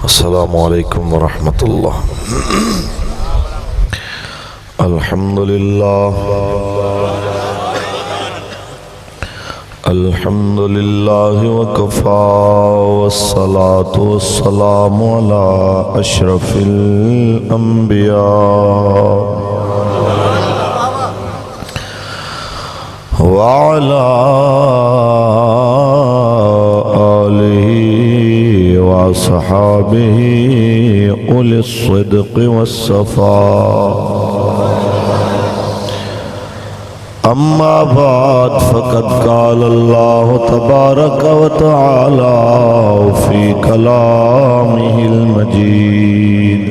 السلام عليكم ورحمة الله. الحمد لله الحمد لله وكفى والصلاة والسلام على أشرف الأنبياء وعلى آله وصحابه أولي الصدق والصفاء. أما بعد فقد قال الله تبارك وتعالى في كلامه المجيد: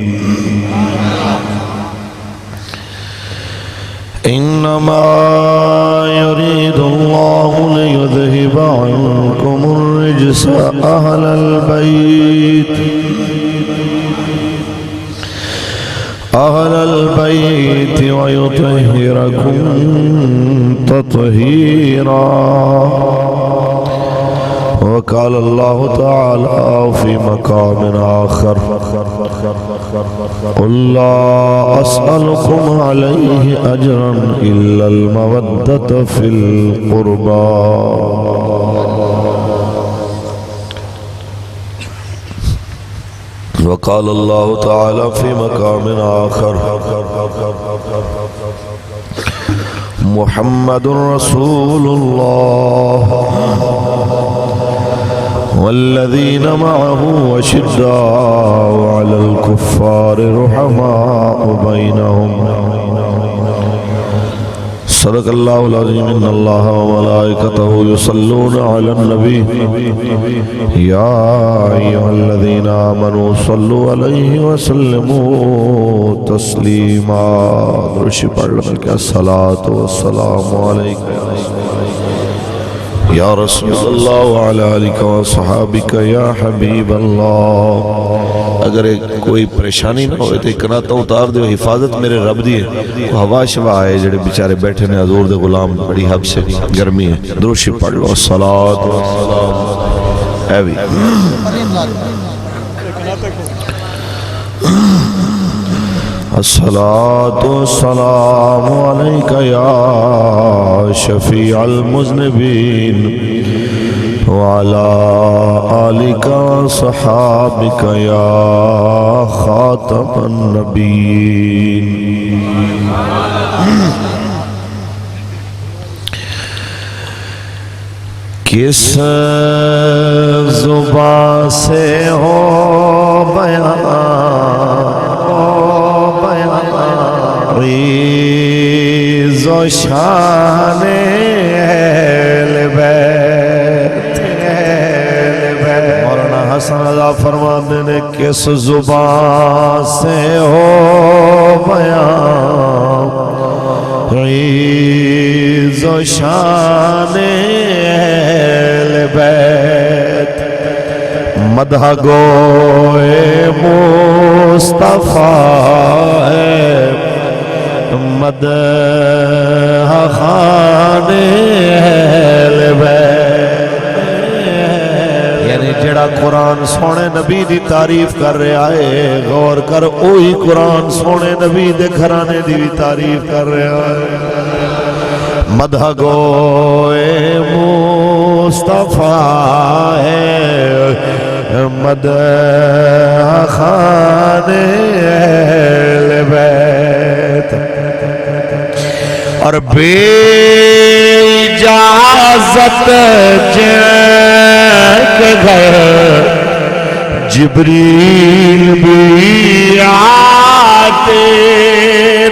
إنما يريد الله ليذهب عنكم الرجس أهل البيت ويطهركم تطهيرا. وقال الله تعالى في مقام آخر: قل لا أسألكم عليه أجرا إلا المودة في القربى. وقال الله تعالى في مقام آخر: محمد رسول الله والذين معه أشداء على الكفار رحماء بينهم. صدق الله العظيم. إن الله وملائكته يصلون على النبي يا أيها الذين آمنوا صلوا عليه وسلموا تسليما. درشی پڑھ لیں کہ الصلاة والسلام علیکہ یا رسول اللہ وعلی آلک وصحابک یا حبیب اللہ. اگر کوئی پریشانی نہ ہوئے تو ایک ناتا اتار دے. حفاظت میرے رب دی ہے. ہوا شوا آئے جڑے بیچارے بیٹھے نے حضور دے غلام بڑی حب سے گرمی ہے. دروشی پڑھ لو. الصلاة والسلام ایوی الصلاة والسلام عليك يا شفيع المذنبين وعلى آلك وصحابك يا خاتم النبيين. کس زبان سے ہو بیان عزیز و شان اہل بیت. مولانا حسن رضا فرماتے ہیں کس زبان سے ہو بیان عزیز و شان اہل بیت. مدح گوئے مصطفیٰ ہے مدح خان اہل بیت. یعنی جڑا قرآن سونے نبی دی تعریف کر رہا ہے غور کر اوہی قرآن سونے نبی دے گھرانے دی بھی تعریف کر رہا ہے. مدح گوئے مصطفیٰ ہے مدح خان اہل بیت. اور بے اجازت جن کے گھر جبریل بھی آتے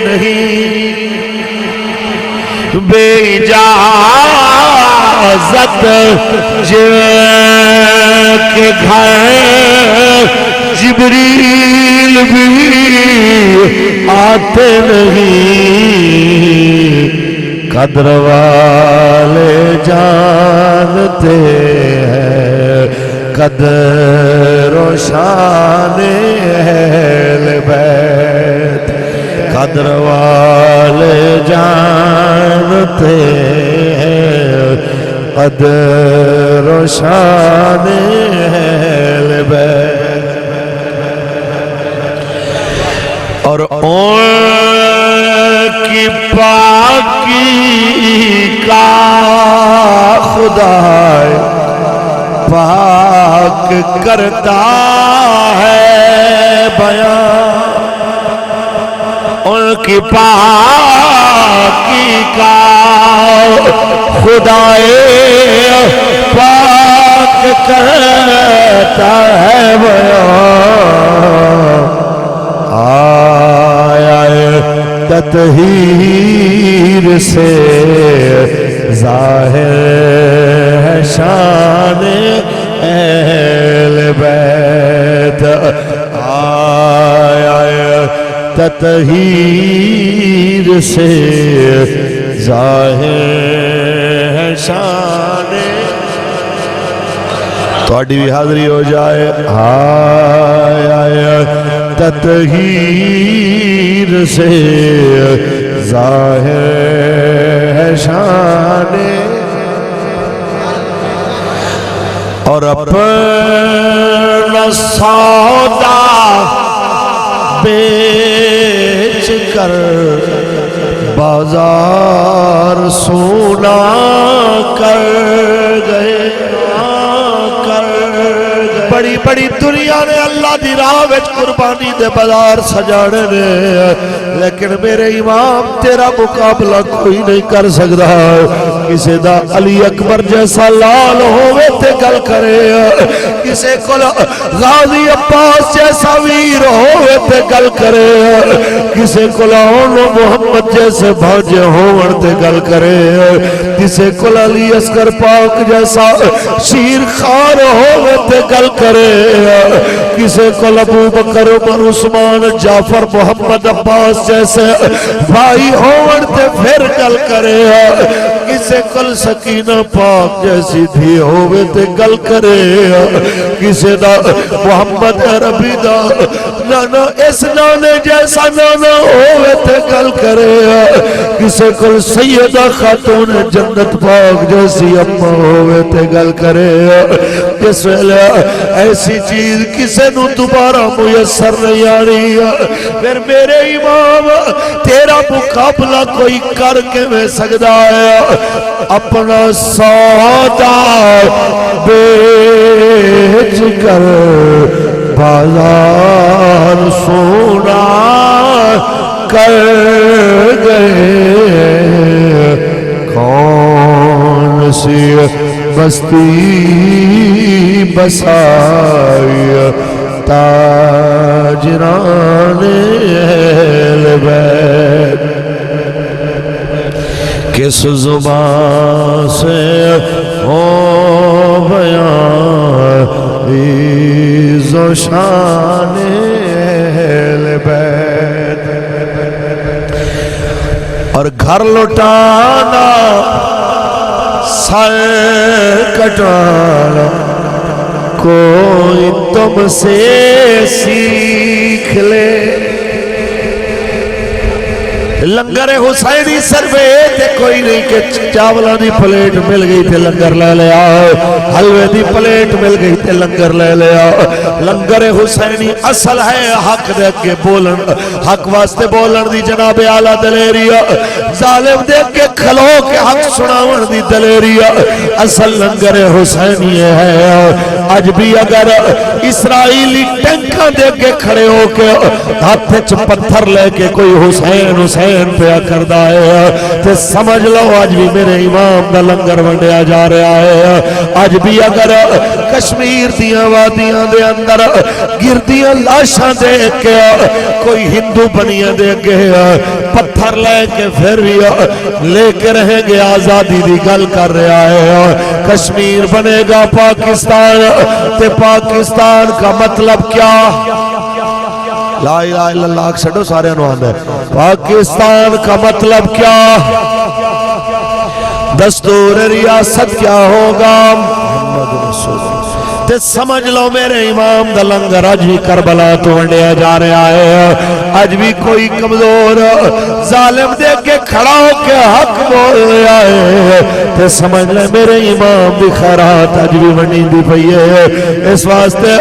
نہیں. بے اجازت جن کے گھر جبریل بھی آتے نہیں. قدر والے جانتے ہیں قدر و شان اہل بیت. قدر والے جانتے ہیں قدر و شان اہل بیت. ان کی پاکی کا خدا پاک کرتا ہے بیان، ان کی پاکی کا خدا پاک کرتا ہے بیان، آیا تطہیر سے ظاہر ہے شان اہل بیت، آیا تطہیر سے ظاہر ہے شان، تھوڑی بھی حاضری ہو جائے، آیا تطہیر سے ظاہر ہے شان، اور اپنا سودا بیچ کر بازار سونا کر گئے، بڑی بڑی دنیا نے اللہ دی راہ وچ قربانی دے بازار سجانے نے، لیکن میرے امام تیرا مقابلہ کوئی نہیں کر سکتا، کسے دا علی اکبر جیسا لال ہوئے تے گل کرے، کسے کو غازی عباس جیسا ویر ہوئے تے گل کرے، کسے کو محمد جیسے بھاجے ہوئے تے گل کرے، کسے کو علی اصغر پاک جیسا شیر خار ہوئے تے گل کرے، کسے کو ابو بکر عمر عثمان جعفر محمد عباس جیسے بھائی ہوئے تے پھر گل کرے، کسے کل سکینہ پاک جیسی دھی ہوئے تے گل کرے، کسے دا محمد عربی دا نانا اس نانے جیسا نانا ہوئے تے گل کرے، کسے کل سیدہ خاتون جنت پاک جیسی اماں ہوئے تے گل کرے، جس ویلے ایسی چیز کسے نو دوبارہ میسر نہیں آنی، پھر میرے امام تیرا مقابلہ کوئی کر کے میں سکتا ہے، اپنا سودا بیچ کر بازار سونا کر گئے، کون سی بستی بسائی تاجران اہل بیت، کس زبان سے ہو بیان عز و شان اہل بیت، اور گھر لٹانا سر کٹانا کوئی تم سے سیکھ لے، لنگر حسینی سروے تے کوئی نہیں کہ چاولا دی پلیٹ مل گئی تے لنگر لے لیا، حلوے دی پلیٹ مل گئی تے لنگر لے لیا، لنگر حسینی اصل ہے حق دے کے بولن، حق واسطے بولن دی جناب اعلیٰ دلیریہ، ظالم دے کے کھلو کے حق سناون دی دلیریہ، اصل لنگر حسینی ہے، آج بھی اگر اسرائیلی ٹینکاں دے کے کھڑے ہو کے ہاتھ چ پتھر لے کے کوئی حسین حسین پہ کردہ ہے تے سمجھ لو آج بھی میرے امام دا لنگر ونڈیا جا رہا ہے، آج بھی اگر کشمیر دیاں وادیاں دے اندر گردیاں لاشاں دے کے کوئی ہندو بنیاں دے کے پتھر لے کے پھر لے کے رہیں گے آزادی دی گل کر رہا ہے، کشمیر بنے گا پاکستان تے پاکستان کا مطلب کیا؟ لا الہ الا اللہ چھڑو سارے انوان ہے، پاکستان کا مطلب کیا؟ دستور ریاست کیا ہوگا؟ محمد رسول تے سمجھ لو میرے امام دا لنگر اج بھی کربلا تو ونڈیا جا رہا ہے اج بھی کوئی کمزور ظالم دے کے کھڑا ہو کے حق بول رہا ہے تے سمجھ لے میرے امام دی خیرات اج بھی ونڈی دی پئی ہے اس واسطے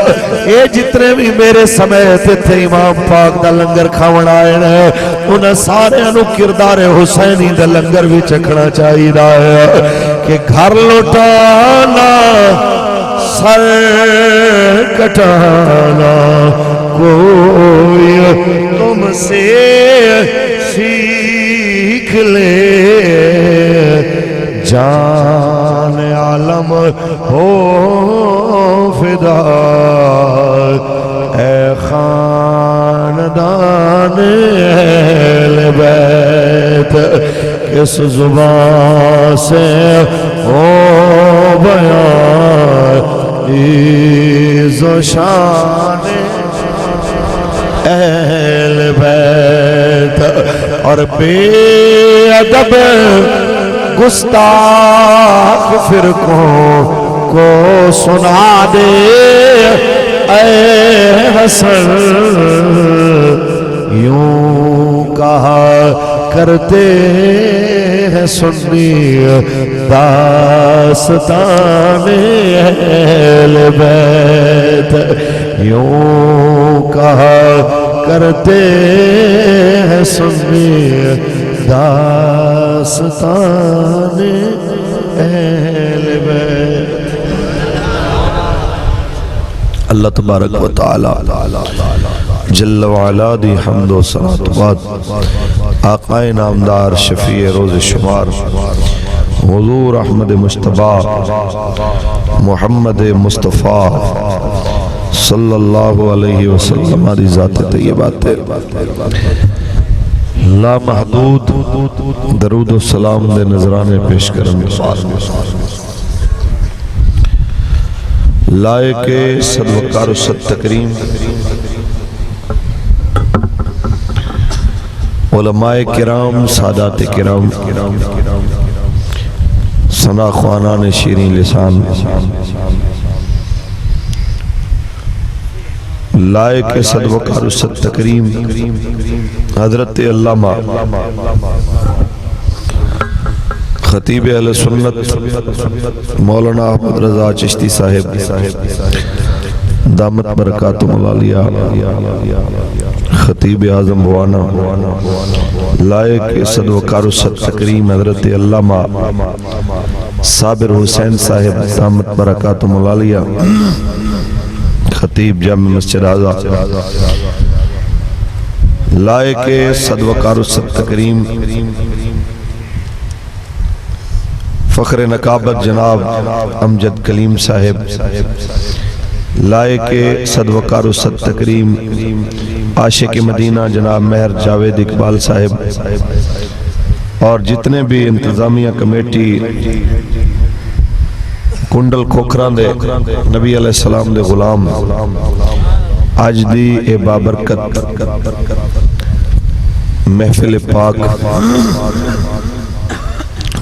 اے جتنے بھی میرے سمیت تے امام پاک دا لنگر کھاون آئے ہیں انہاں سارے نو کردار حسینی دا لنگر بھی چکھنا چاہیے کہ گھر لوٹانا سر کٹانا کوئی تم سے سیکھ لے جان عالم ہو فدا اے خاندان اہل بیت کس زبان سے ہو بیان عز و شان اہل بیت اور بے ادب گستاخ فرقوں کو سنا دے اے حسن یوں کہا کرتے ہیں سنی داستان اہل بیت یوں کہا کرتے ہیں سنی داستان اہل بیت اللہ تبارک و تعالی جل وعلا دی حمد و صلات بعد آقا نامدار شفیع روز شمار حضور احمد مصطفیٰ محمد مصطفیٰ صلی اللہ علیہ وسلم دی ذات طیبات لا محدود درود و سلام دے نظرانے پیش کرن لائق صد وقار و صد تکریم علماء کرام سادات کرام ثنا خوانان شیرین لسان لائق صد وقار و صد تکریم حضرت علامہ خطیب اہل سنت مولانا احمد رضا چشتی صاحب دامت برکاتم العالیہ خطیب اعظم بوانا لائق صد وقار و صد تکریم حضرت علامہ صابر حسین صاحب دامت برکاتم العالیہ خطیب جامع مسجد اعظم لائق صد وقار و صد تکریم فخر نقابت جناب امجد کلیم صاحب لائق صد وقار و صد تکریم عاشق مدینہ جناب مہر جاوید اقبال صاحب اور جتنے بھی انتظامیہ کمیٹی کنڈل کھوکھران دے نبی علیہ السلام دے غلام آج دی اے بابرکت محفل پاک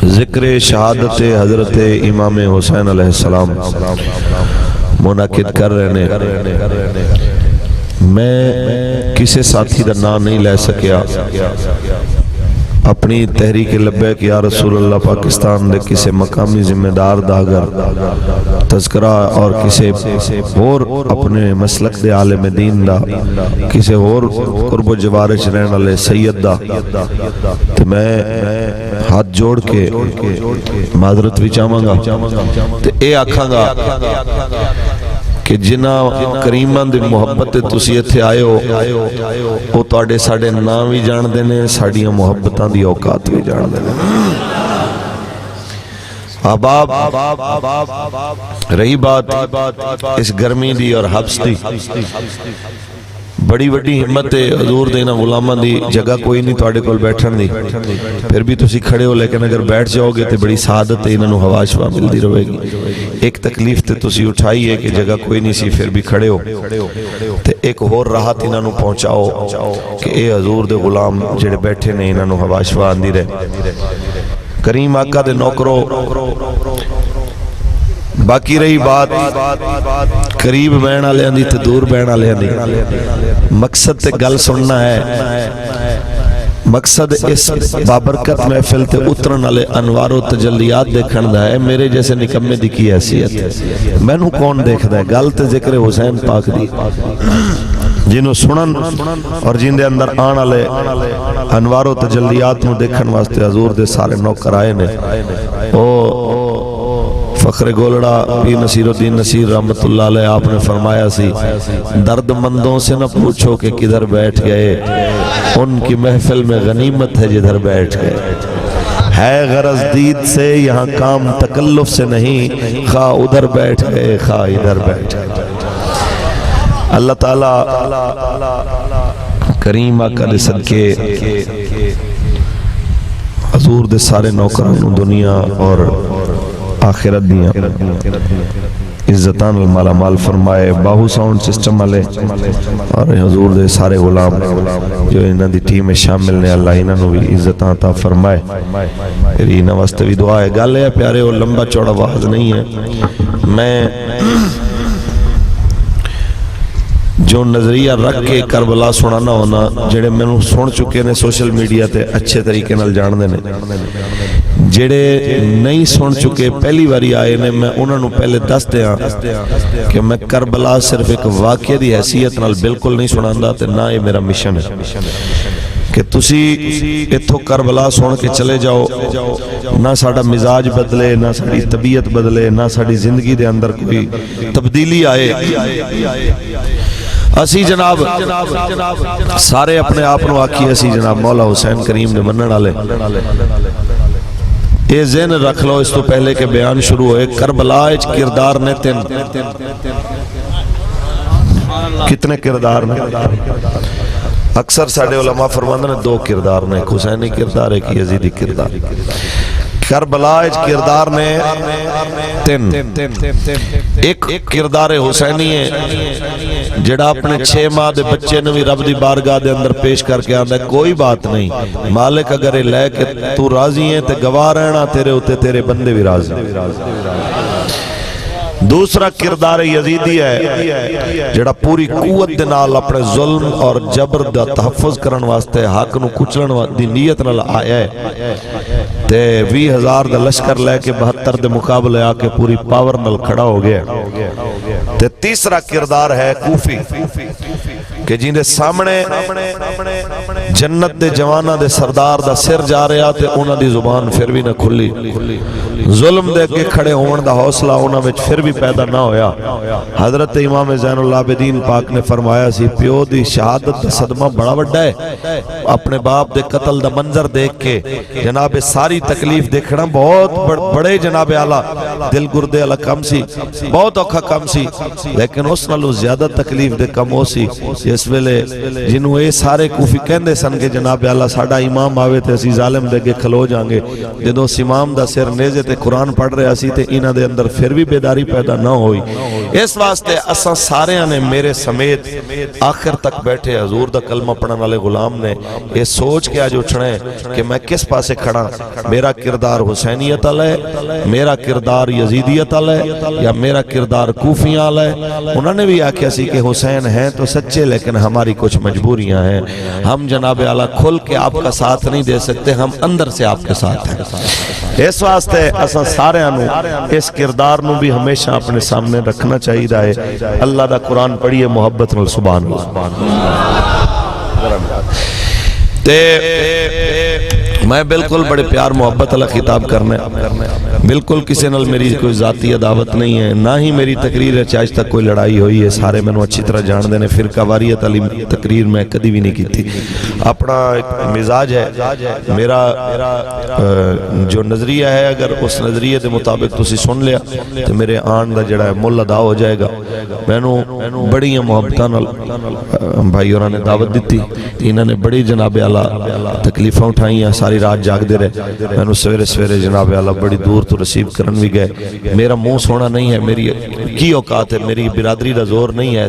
ذکر شہادت حضرت امام حسین علیہ السلام منعقد کر رہے ہیں میں کسی ساتھی دا نام نہیں لے سکیا اپنی تحریک لبیک یا رسول اللہ پاکستان دے کسی مقامی ذمہ دار دا اگر تذکرہ اور کسی اور اپنے مسلک دے عالم دین دا کسی اور قرب و جوارش رہن والے سید دا تو میں ہاتھ جوڑ کے معذرت بھی چاہوں گا تو اے آکھاں گا کہ جنہ کریمان دی محبت تسی ایتھے آئے ہو وہ تواڈے ساڈے نام بھی جان دینے ساڈیاں محبتاں دی اوقات بھی جان دینے احباب رہی بات اس گرمی دی اور حبس دی بڑی بڑی ہمت ہے حضور دینا غلامہ دی جگہ کوئی نہیں تواڈے کول بیٹھن دی پھر بھی تسی کھڑے ہو لیکن اگر بیٹھ جاؤ گے تو بڑی سعادت ہے انہوں ہوا شوا ملدی رہے گی ایک تکلیف تے تسی اٹھائی ہے کہ جگہ کوئی نہیں سی پھر بھی کھڑے ہو تے ایک اور راحت انہوں پہنچاؤ کہ اے حضور دے غلام جڑے بیٹھے نے انہوں ہوا شوا آندی رہے کریم آقا دے نوکرو باقی رہی بات قریب بہن والے دی تے دور بہن والے دی، مقصد تے گل سننا ہے، مقصد اس بابرکت محفل تے اترن والے انوار و تجلیات دیکھن دا ہے۔ میرے جیسے نکمے دی کی حیثیت، مینوں کون دیکھدا ہے؟ گل تے ذکر حسین پاک دی، جنہوں سنن اور جن دے اندر آن والے انوار و تجلیات نو دیکھن واسطے حضور دے سارے نوکر آئے نے۔ او فخر گولڑا پیر نصیر الدین نصیر رحمت اللہ علیہ آپ نے فرمایا سی، درد مندوں سے نہ پوچھو کہ کدھر بیٹھ گئے، ان کی محفل میں غنیمت ہے جدھر بیٹھ گئے، ہے غرض دید سے یہاں کام تکلف سے نہیں، خواہ ادھر بیٹھ گئے خواہ ادھر بیٹھ گئے۔ اللہ تعالیٰ کریم آقا دے صدقے حضور دے سارے نوکروں دنیا اور آخرت دیاں عزتان المالا مال فرمائے۔ باہو ساؤنڈ سسٹم والے اور حضور دے سارے غلام جو انہاں دی ٹیم میں شامل نے، اللہ انہاں نو بھی عزتاں عطا فرمائے۔ میری انہاں واسطے بھی دعا ہے۔ گل ہے پیارے اور لمبا چوڑا واعظ نہیں ہے، میں جو نظریہ رکھ کے کربلا سنانا ہونا، جڑے میں نو سن چکے نے سوشل میڈیا تے اچھے طریقے نال جان دے نے، جڑے نہیں سن چکے پہلی باری آئے نے، میں انہاں نو پہلے دس دیاں کہ میں کربلا صرف ایک واقعہ دی حیثیت نال بالکل نہیں سناندا تے نہ یہ میرا مشن ہے کہ تسی اتھو کربلا سن کے چلے جاؤ، نہ ساڑا مزاج بدلے، نہ ساڑی طبیعت بدلے، نہ ساڑی زندگی دے اندر کوئی تبدیلی آئے۔ اسی جناب سارے اپنے آپ نو آکھی اسی جناب مولا حسین کریم نے منن والے، اے ذہن رکھ لو اس تو پہلے کہ بیان شروع ہوئے، کربلا اچ کردار نے تین، کتنے کردار نے؟ اکثر ساڑے علماء فرماندے نے دو کردار نے، ایک حسینی کردار ایک یزیدی کردار۔ کربلا اچ کردار نے تین، ایک کردار حسینی ہے جڑا اپنے 6 ماہ دے بچے نے بھی رب دی بارگاہ دے اندر پیش کر کے آندا ہے، کوئی بات نہیں مالک اگر لے کے تو راضی ہے تے گواہ رہنا تیرے ہوتے تیرے بندے بھی راضی۔ دوسرا کردار یزیدی ہے جڑا پوری قوت دے نال اپنے ظلم اور جبر دا تحفظ کرن واسطے حق نو کچلن دی نیت نال آیا ہے تے 20,000 دا لشکر لے کے 72 دے مقابلے آ کے پوری پاور نال کھڑا ہو گیا۔ تے تیسرا کردار ہے کوفی کہ جن دے سامنے جنت دے جوانہ دے سردار دا سر جا رہا تے انہاں دی زبان پھر بھی نہ کھلی، ظلم دے کے کھڑے ہون دا حوصلہ انہاں وچ پھر بھی پیدا نہ ہویا۔ حضرت امام زین العابدین پاک نے فرمایا سی پیو دی شہادت دا صدمہ بڑا بڑا ہے، اپنے باپ دے قتل دا منظر دیکھ کے جناب ساری تکلیف دیکھنا بہت بڑے جناب اعلیٰ دل گردے والا کم سی، بہت اوکھا کم سی، لیکن اس نالوں زیادہ تکلیف دے کم ہو سی اس ویلے جنہوں اے سارے کوفی کہندے سن کہ جناب اعلیٰ ساڈا امام آوے تے اسی ظالم دے کے کھلو جاؤں گے، جدوں اس امام دا سر نیزے تے قرآن پڑھ رہا سی تے انہاں دے اندر پھر بھی بیداری پیدا نہ ہوئی۔ اس واسطے اساں سارے نے میرے سمیت آخر تک بیٹھے حضور دا کلمہ پڑھن والے غلام نے یہ سوچ کے آج اٹھنا ہے کہ میں کس پاسے کھڑا، میرا کردار حسینیت والا ہے، میرا کردار یزیدیت والا ہے یا میرا کردار کوفیاں والا ہے۔ انہوں نے بھی آکھیا سی کہ حسین ہیں تو سچے لیکن ہماری کچھ مجبوریاں ہیں، ہم جناب اعلیٰ کھل کے آپ کا ساتھ نہیں دے سکتے، ہم اندر سے آپ کے ساتھ ہیں۔ اس واسطے اساں سارے اس کردار نو بھی ہمیشہ اپنے سامنے رکھنا چاہیے ہے۔ اللہ دا قرآن پڑھیے محبت نال سبحان اللہ۔ میں بالکل بڑے پیار محبت اللہ خطاب کرنا ہے، بالکل کسی نال میری کوئی ذاتی عداوت نہیں ہے، نہ ہی میری تقریر ہے آج تک کوئی لڑائی ہوئی ہے، سارے میں اچھی طرح جان دینے، فرقہ واریت علی تقریر میں کدی بھی نہیں کی تھی۔ اپنا ایک مزاج ہے، میرا جو نظریہ ہے اگر اس نظریے دے مطابق تسی سن لیا تو میرے آن دا جڑا ہے مل ادا ہو جائے گا۔ میں نو بڑی محبتاں نال بھائی اور نے دعوت دیتی، انہوں نے بڑی جناب اعلیٰ تکلیفیں اٹھائیں، ساری رات جاگ دے رہے، میں نو سویرے سویرے جناب اعلیٰ بڑی دور تو رسیو کرن بھی گئے میرا منہ سونا نہیں ہے میری کی اوقات ہے میری برادری دا زور نہیں ہے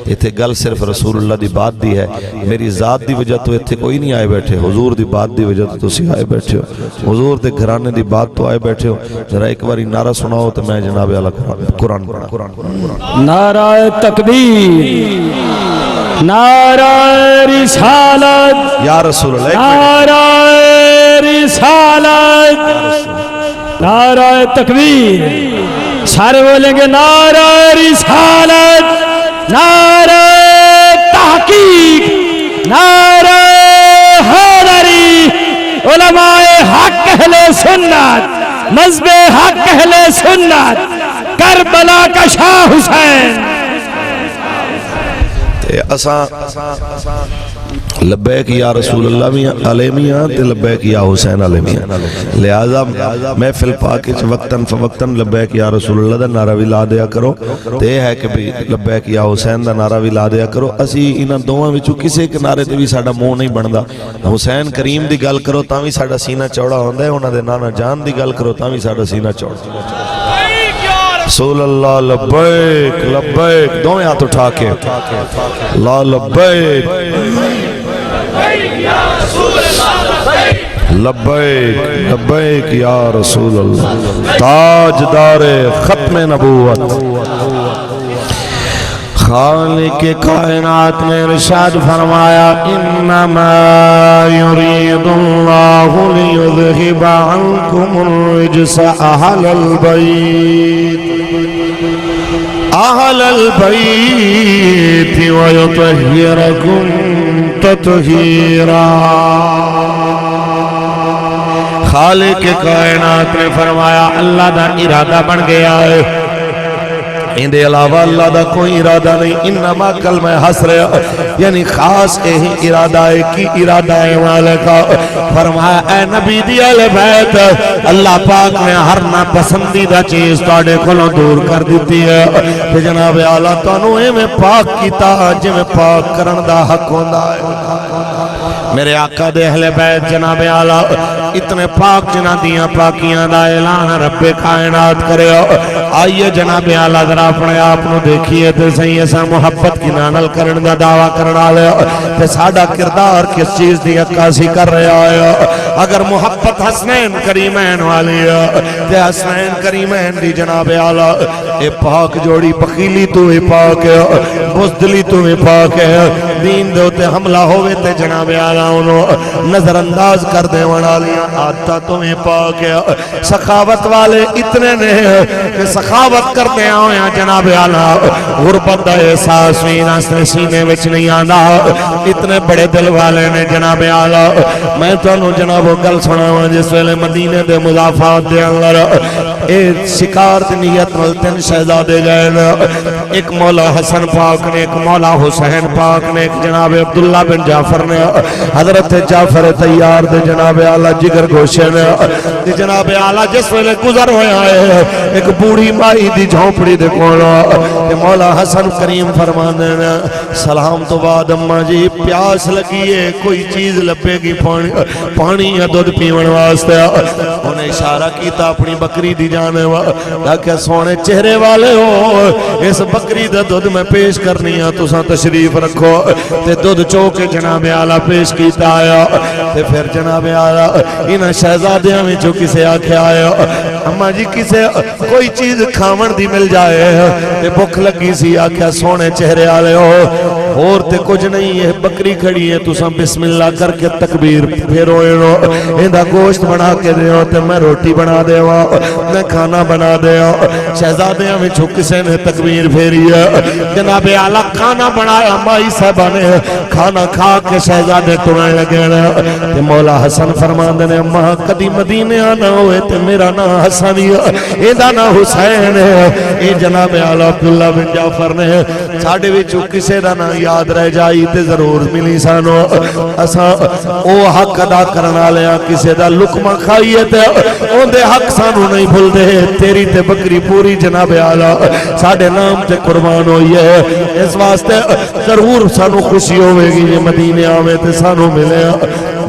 ایتھے گل صرف رسول اللہ دی بات دی ہے میری ذات دی وجہ تو ایتھے کوئی نہیں آئے بیٹھے حضور دی بات دی وجہ تو تسی آئے بیٹھے ہو حضور دے گھرانے دی بات تو آئے بیٹھے ہو ذرا ایک باری نعرہ سناؤ تو میں جناب اعلیٰ قرآن پڑھا نعرہ تکبیر نعرہ رسالت یا رسول اللہ نعرہ رسالت نعرہ تکبیر سارے بولیں گے نعرہ رسالت نعرہ تحقیق نعرہ حیدری علماء حق اہل سنت مذہب حق اہل سنت کربلا کا شاہ حسین لبیک یا رسول اللہ علیہ میاں تے لبیک یا حسین علیہ میاں لہذا محفل پاک وچ وقتاً فوقتاً لبیک یا رسول اللہ دا نعرہ بھی لا دیا کرو تے ہے کہ بھی لبیک یا حسین دا نعرہ بھی لا دیا کرو اسی انہاں دوواں وچوں کسے ایک نعرے تے بھی ساڈا منہ نہیں بندا حسین کریم دی گل کرو تاں بھی ساڈا سینہ چوڑا ہوندا ہے انہاں دے نانا جان دی گل کرو تاں بھی ساڈا سینہ چوڑا رسول اللہ لبیک لبیک دوویں ہاتھ اٹھا کے لا لبیک لبیک لبیک یا رسول اللہ تاجدار ختم نبوت خالق کائنات نے ارشاد فرمایا انما یرید اللہ لیذہب عنکم الرجس اہل البیت ویطہرکم تطہیرا خالق کائنات نے فرمایا اللہ دا ارادہ بن گیا ہے اندے علاوہ اللہ دا کوئی ارادہ نہیں انما کلمہ حسر یعنی خاص یہی ارادہ ہے کی ارادہ ہے مالکہ فرمایا اے نبی دی اہل بیت اللہ پاک نے ہر ناپسندیدہ چیز تواڈے کولوں دور کر دیتی ہے تے جناب اعلیٰ تانوں ایویں پاک کیتا جویں پاک کرن دا حق ہوندا ہے میرے آقا دے اہل بیت جناب اعلیٰ اتنے پاک جنہ دیاں پاکیاں دا اعلان رب کائنات کرے آئیے جناب اعلیٰ ذرا اپنے آپ نو دیکھئے تے صحیح ایسا محبت کی نانل کرن دا دعویٰ کرنا لے تے ساڑھا کردار کس چیز دی عکاسی کر رہا ہے اگر محبت حسنین کریمین والی ہے تے حسنین کریمین دی جناب اعلیٰ اے پاک جوڑی بخیلی تو اے پاک ہے بزدلی تو اے پاک ہے دین دے ہوتے حملہ ہوئے تے جناب اعلیٰ انہوں نظر انداز کر دے ونالیاں آتا تمہیں پاک ہے سخاوت والے اتنے نے کہ سخاوت کرتے آئے ہیں جناب اعلیٰ غربت دا احساس بھی ناستے سینے وچ نہیں آنا اتنے بڑے دل والے نے جناب اعلیٰ میں تو انہوں جناب گل سنا ہوں جس ویلے مدینے دے مضافات دے اندر ایک شکار دی نیت ملتن شہزادے گئے ایک مولا حسن پاک نے ایک مولا حسین پاک نے ایک جناب عبداللہ بن جعفر نے حضرت جعفر تیار دے جناب اعلیٰ جگر گوشے نے جناب اعلیٰ جس ویلے گزر ہوئے آئے ایک بوڑھی مائی دی جھونپڑی دے کولا مولا حسن کریم فرمانے نے سلام تو بعد اماں جی پیاس لگی ہے کوئی چیز لپے گی پانی یا دودھ پیون واسطے انہیں اشارہ کیتا اپنی بکری دی جانے کہ سونے چہرے والے ہو اس بکری دا دودھ میں پیش کرنی ہے تو ساں تشریف رکھو تے دودھ چوکے جناب اعلیٰ پیش کیتا آیا تے پھر جناب اعلیٰ انہیں شہزادیاں میں جو کسے آکھے آیا اماں جی کسے کوئی چیز کھامن دی مل جائے تے بھوک لگی سی آکھیا سونے چہرے آلے ہو اور تے کچھ نہیں ہے بکری کھڑی ہے تو ساں بسم اللہ کر کے تکبیر پھیرو اینو ایندہ گوشت بنا کے دے ہو تے میں روٹی بنا دے ہو میں کھانا بنا دے ہو شہزادیاں میں جو کسے نے تکبیر پھیری ہے جناب اعلیٰ کھانا بنایا مائی صاحبہ نے کھانا کھا کے شہزادے تمہیں لگے تے مولا حسن فرمان دے اماں کدی مدینے آنا ہوئے تے میرا نا حسن ایدہ نا حسین ہے اے جناب اعلیٰ عبداللہ بن جعفر نے ساڑھے وچو کسے دا نا یاد رہ جائی تے ضرور ملی سانو اسا او حق ادا کرنا لیا کسے دا لکمہ کھائیے تے اون دے حق سانو نہیں بھول دے تیری تے بکری پوری جناب اعلیٰ ساڑھے نام تے قربان ہوئی ہے اس واسطے ضرور سانو خوشی ہوئے گی یہ مدینے آوے تے سانو ملے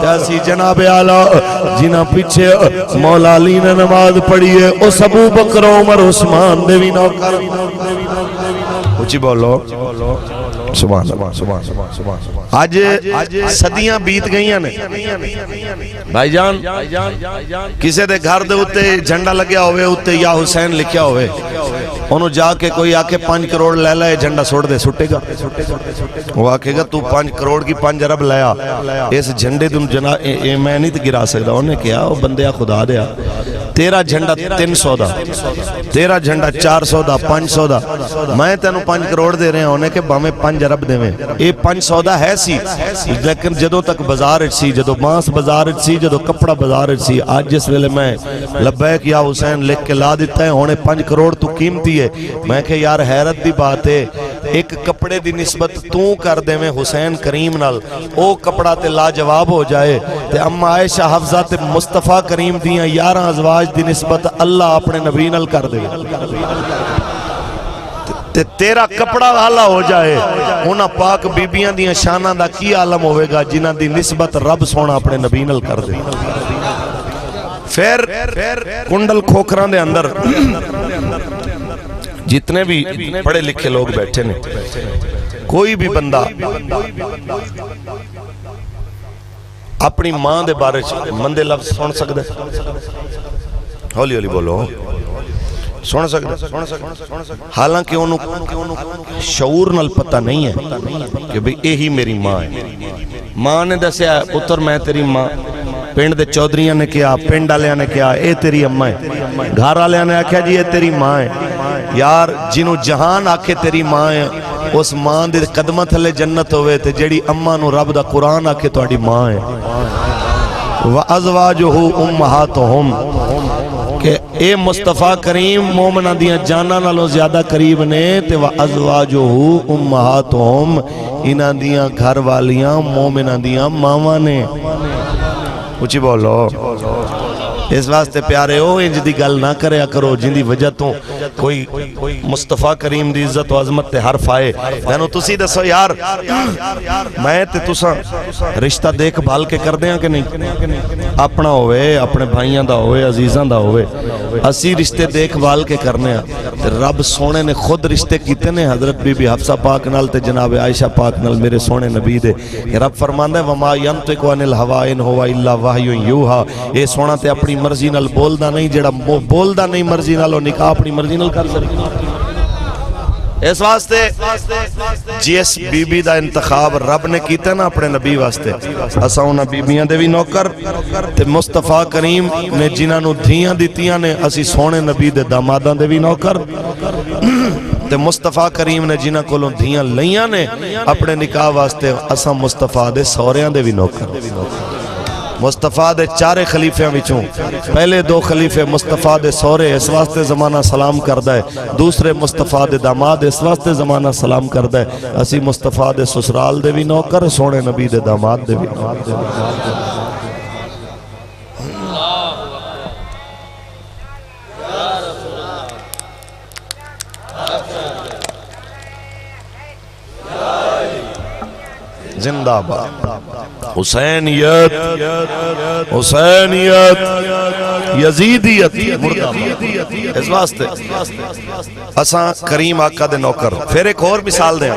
تے اسی جناب اعلی جنہاں پیچھے مولا علی نے نماز پڑھی ہے اس ابو بکر عمر عثمان دے بھی نوکر اچھی بولو سبحان اللہ سبحان اللہ آج صدیاں بیت گئیاں نے بھائی جان کسے دے گھر دے اتے جھنڈا لگیا ہوئے اتے یا حسین لکھیا ہوئے انہوں جا کے کوئی آکے 5 کروڑ لے لائے جھنڈا سوڑ دے سٹے گا وہ آکے گا تو 5 کروڑ کی 5 ارب لیا اس جھنڈے دن جنا میں نہیں تو گرا سکتا انہیں کیا وہ بندیا خدا دیا تیرا جھنڈا 300 دا تیرا جھنڈا 400 دا 500 دا میں تینوں 5 کروڑ دے رہے ہیں انہیں کہ باہمیں 5 ارب دے میں اے 500 دا ہے سی لیکن جدو تک بازار سی جدو ماس بازار سی جدو کپڑا بازار سی آج جس ویلے میں لبیک یا حسین لکھ کے لا دیتا ہے انہیں 5 کروڑ تو قیمتی ہے میں کہ یار حیرت دی بات ہے ایک کپڑے دی نسبت تو کر دے میں حسین کریم نال او کپڑا تے لاجواب ہو جائے تے اما عائشہ حفظہ تے مصطفیٰ کریم دیاں 11 ازواج دی نسبت اللہ اپنے نبی نال کر دے تے تیرا کپڑا والا ہو جائے انہاں پاک بیبیاں دیاں شانہ دا کی عالم ہوئے گا جنہاں دی نسبت رب سونا اپنے نبی نال کر دے پھر کنڈل کھوکران دے اندر جتنے بھی پڑھے لکھے لوگ بیٹھے نے کوئی بھی بندہ اپنی ماں دے بارے مندے لفظ سن سکتے ہولی ہولی بولو سن سکتے حالانکہ انہوں شعور نال پتہ نہیں ہے کہ بھئی یہی میری ماں ہے ماں نے دسیا پتر میں تیری ماں پینڈ دے چودریاں نے کیا پینڈ آلیاں نے کیا اے تیری اماں ہے گھر آلیاں نے آکھیا جی اے تیری ماں ہے یار جنہوں جہان آکھے تیری ماں ہے اس ماں دے قدمہ تھلے جنت ہوئے تے جڑی اماں نو رب دا قرآن آکھے تو اڑی ماں ہے وَأَزْوَاجُهُ أُمَّهَاتُهُمْ کہ اے مصطفیٰ کریم مومنہ دیاں جانا نالوں زیادہ قریب نے تے وَأَزْوَاجُهُ أُمَّهَاتُهُمْ انہاں دیاں گھر والیاں مومنہ دیاں ماواں نے اچھی بولو اس واسطے پیارے ہو انج دی گل نہ کریا کرو جن دی وجہ تو کوئی مصطفیٰ کریم دی عزت و عظمت تے حرف آئے لینو تسی دسو یار میں تے تساں رشتہ دیکھ بھال کے کر دیاں کہ نہیں اپنا ہوئے اپنے بھائیاں دا ہوئے عزیزاں دا ہوئے اسی رشتے دیکھ بھال کے کرنے ہیں رب سونے نے خود رشتے کیتے نے حضرت بی بی حفصہ پاک نال تے جناب عائشہ پاک نال میرے سونے نبی دے رب فرماندہ ہے وَمَا يَنْتِقُ عَنِ الْهَوَىٰ إِنْ هُوَ إِلَّا وَحْيٌ يُوحَىٰ اے سونا تے اپنی مرضی نال بولدا نہیں جڑا بولدا نہیں مرضی نال نکاح اپنی مرضی نال کر سکتا اس واسطے جس بی بی دا انتخاب رب نے کیتا نا اپنے نبی واسطے اساں انہاں بیبیاں دے بھی نوکر تے مصطفیٰ کریم نے جنہاں نو دھیاں دتیاں نے اسی سونے نبی دے داماداں دے بھی نوکر تے مصطفیٰ کریم نے جنہاں کولوں دھیاں لیاں نے اپنے نکاح واسطے اساں مصطفیٰ دے سوریاں دے بھی نوکر مصطفیٰ دے 4 خلیفیاں وچوں پہلے 2 خلیفے مصطفیٰ دے سورے اس واسطے زمانہ سلام کردہ ہے دوسرے مصطفیٰ دے داماد اس واسطے زمانہ سلام کردہ ہے اسی مصطفیٰ دے سسرال دے بھی نوکر سونے نبی دے داماد دے بھی زندہ باد حسینیت حسینیت یزیدیت اس واسطے اساں کریم آقا دے نوکر پھر ایک اور مثال دیں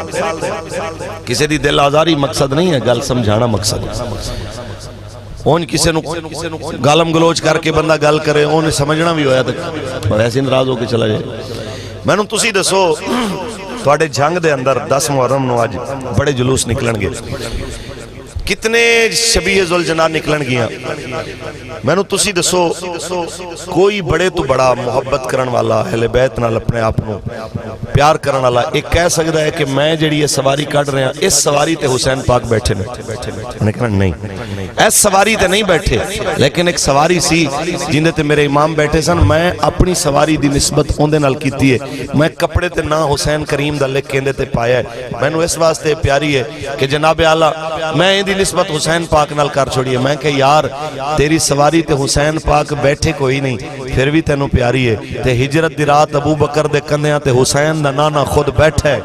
کسی دی دل آزاری مقصد نہیں ہے گل سمجھانا مقصد ہے اون کسی نو گالم گلوچ کر کے بندہ گل کرے اون سمجھنا بھی ہویا تک ایسے ناراض ہو کے چلا جائے میں نے تسی دسو تواڈے جنگ دے اندر 10 محرم نو آج بڑے جلوس نکلن گے کتنے شبیہ ذوالجناح نکلن گیا میں نے تسی دسو کوئی بڑے تو بڑا محبت کرن والا اہل بیت نال اپنے آپ نو پیار کرن والا ایک کہہ سکتا ہے کہ میں جڑی یہ سواری کٹ رہے ہیں اس سواری تے حسین پاک بیٹھے نہیں اس سواری تے نہیں بیٹھے لیکن ایک سواری سی جن تے میرے امام بیٹھے سن میں اپنی سواری دی نسبت اوندے نال کیتی ہے میں کپڑے تے نہ حسین کریم دا لکھ کے تے پایا ہے میں نے اس واسطے پیاری ہے کہ جناب اعلیٰ میں دی نسبت حسین پاک نال کر چھوڑی ہے میں کہ یار تیری سواری تے حسین پاک بیٹھے کوئی نہیں پھر بھی تینوں پیاری ہے تے ہجرت دی رات ابو بکر دے کندیاں تے حسین دا نانا خود بیٹھے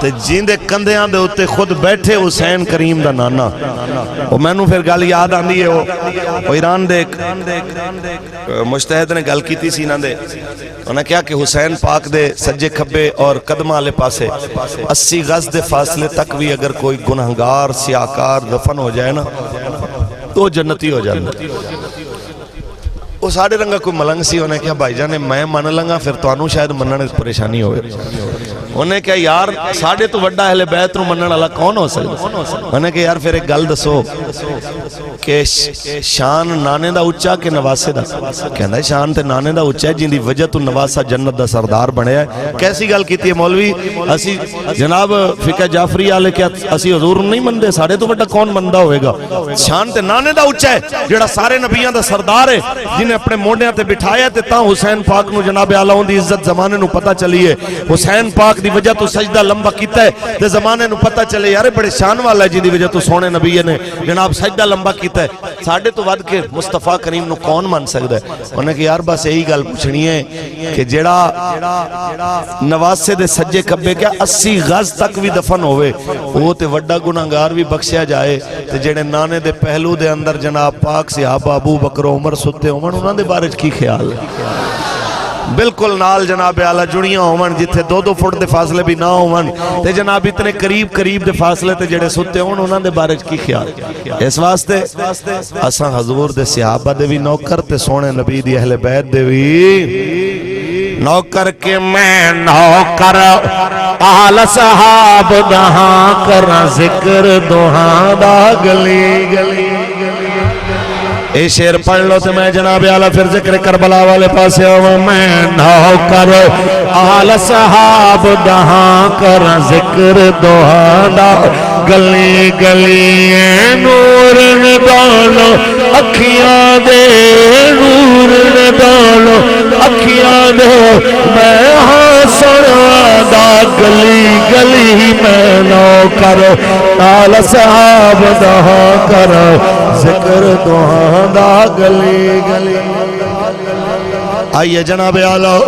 تے جیندے کندیاں دے اتے خود بیٹھے حسین کریم دا نانا. وہ میں نو پھر گل یاد آندی ہے وہ ایران دے مجتہد نے گل کیتی سی انہاں دے. انہاں کیا کہ حسین پاک دے سجے کھبے اور قدمہ والے پاسے 80 گز دے فاصلے تک بھی اگر کوئی گنہگار سیاکار دفن ہو جائے نا تو جنتی ہو جائے. وہ ساڑھے رنگا کوئی ملنگ سی. انہیں کیا بھائی جانے میں من لنگا پھر توانو شاید مننے پریشانی ہوئے. انہیں کیا یار ساڑھے تو وڈا اہل بیت نو منن والا کون ہو سکتا. انہیں کیا یار پھر ایک گل دسو کہ شان نانے دا اچا کہ نواسے دا. کہندا ہے شان تے نانے دا اچا ہے جن دی وجہ تو نواسا جنت دا سردار بنے ہے. کیسی گل کیتی ہے مولوی. اسی جناب فقہ جعفری والے کیا اسی حضور نہیں مندے ساڑھے تو وڈا کون مندا ہوئے گا. شان تے نانے دا اچا ہے جڑا سارے نبیاں دا سردار ہے جنہیں اپنے موڈیاں تے بٹھایا تے تاں حسین پاک نو جناب اعلیٰ دی عزت زمانے نو پتہ چلی ہے. حسین پاک دی وجہ تو سجدہ لمبا کیتا ہے تے زمانے نو پتہ چلے یار بڑے شان والا ہے جن دی وجہ تو سونے نبی نے جناب سجدہ لمبا کیتا ہے. ساڑھے تو ود کے مصطفیٰ کریم نو کون مان سکتا ہے. انہیں کہ یار بس یہی گل پوچھنی ہے کہ جڑا نواسے دے سجے کبے کیا 80 غز تک بھی دفن ہوئے وہ تے وڈا گناہگار بھی بخشیا جائے تے جڑے نانے دے پہلو دے اندر جناب پاک صحابہ ابو بکر عمر ستے عمر انہاں دے بارے کی خیال ہے. بالکل نال جناب اعلیٰ جڑیاں ہومن جتھے 2-2 فٹ دے فاصلے بھی نہ ہومن تے جناب اتنے قریب دے فاصلے تے جڑے ستے ہون انہاں دے بارے کی خیال. اس واسطے اساں حضور دے صحابہ دے بھی نوکر تے سونے نبی دی اہل بیت دے بھی نوکر کے میں نوکر آل صحاب دہاں کر ذکر دوہاں دا گلی گلی. اے شیر پڑھ لو تے میں جناب اعلیٰ پھر ذکر کربلا والے پاسے ہوں. میں نوکر آل صحاب دہاں کر ذکر دوہاں دا گلی گلی. نور ندالو اکھیاں دے نور ندالو اکھیاں دے میں حسن دا گلی گلی. میں نوکر آل صحاب دہاں کر ذکر دوہاں دا گلی گلی. آئیے جناب اعلیٰ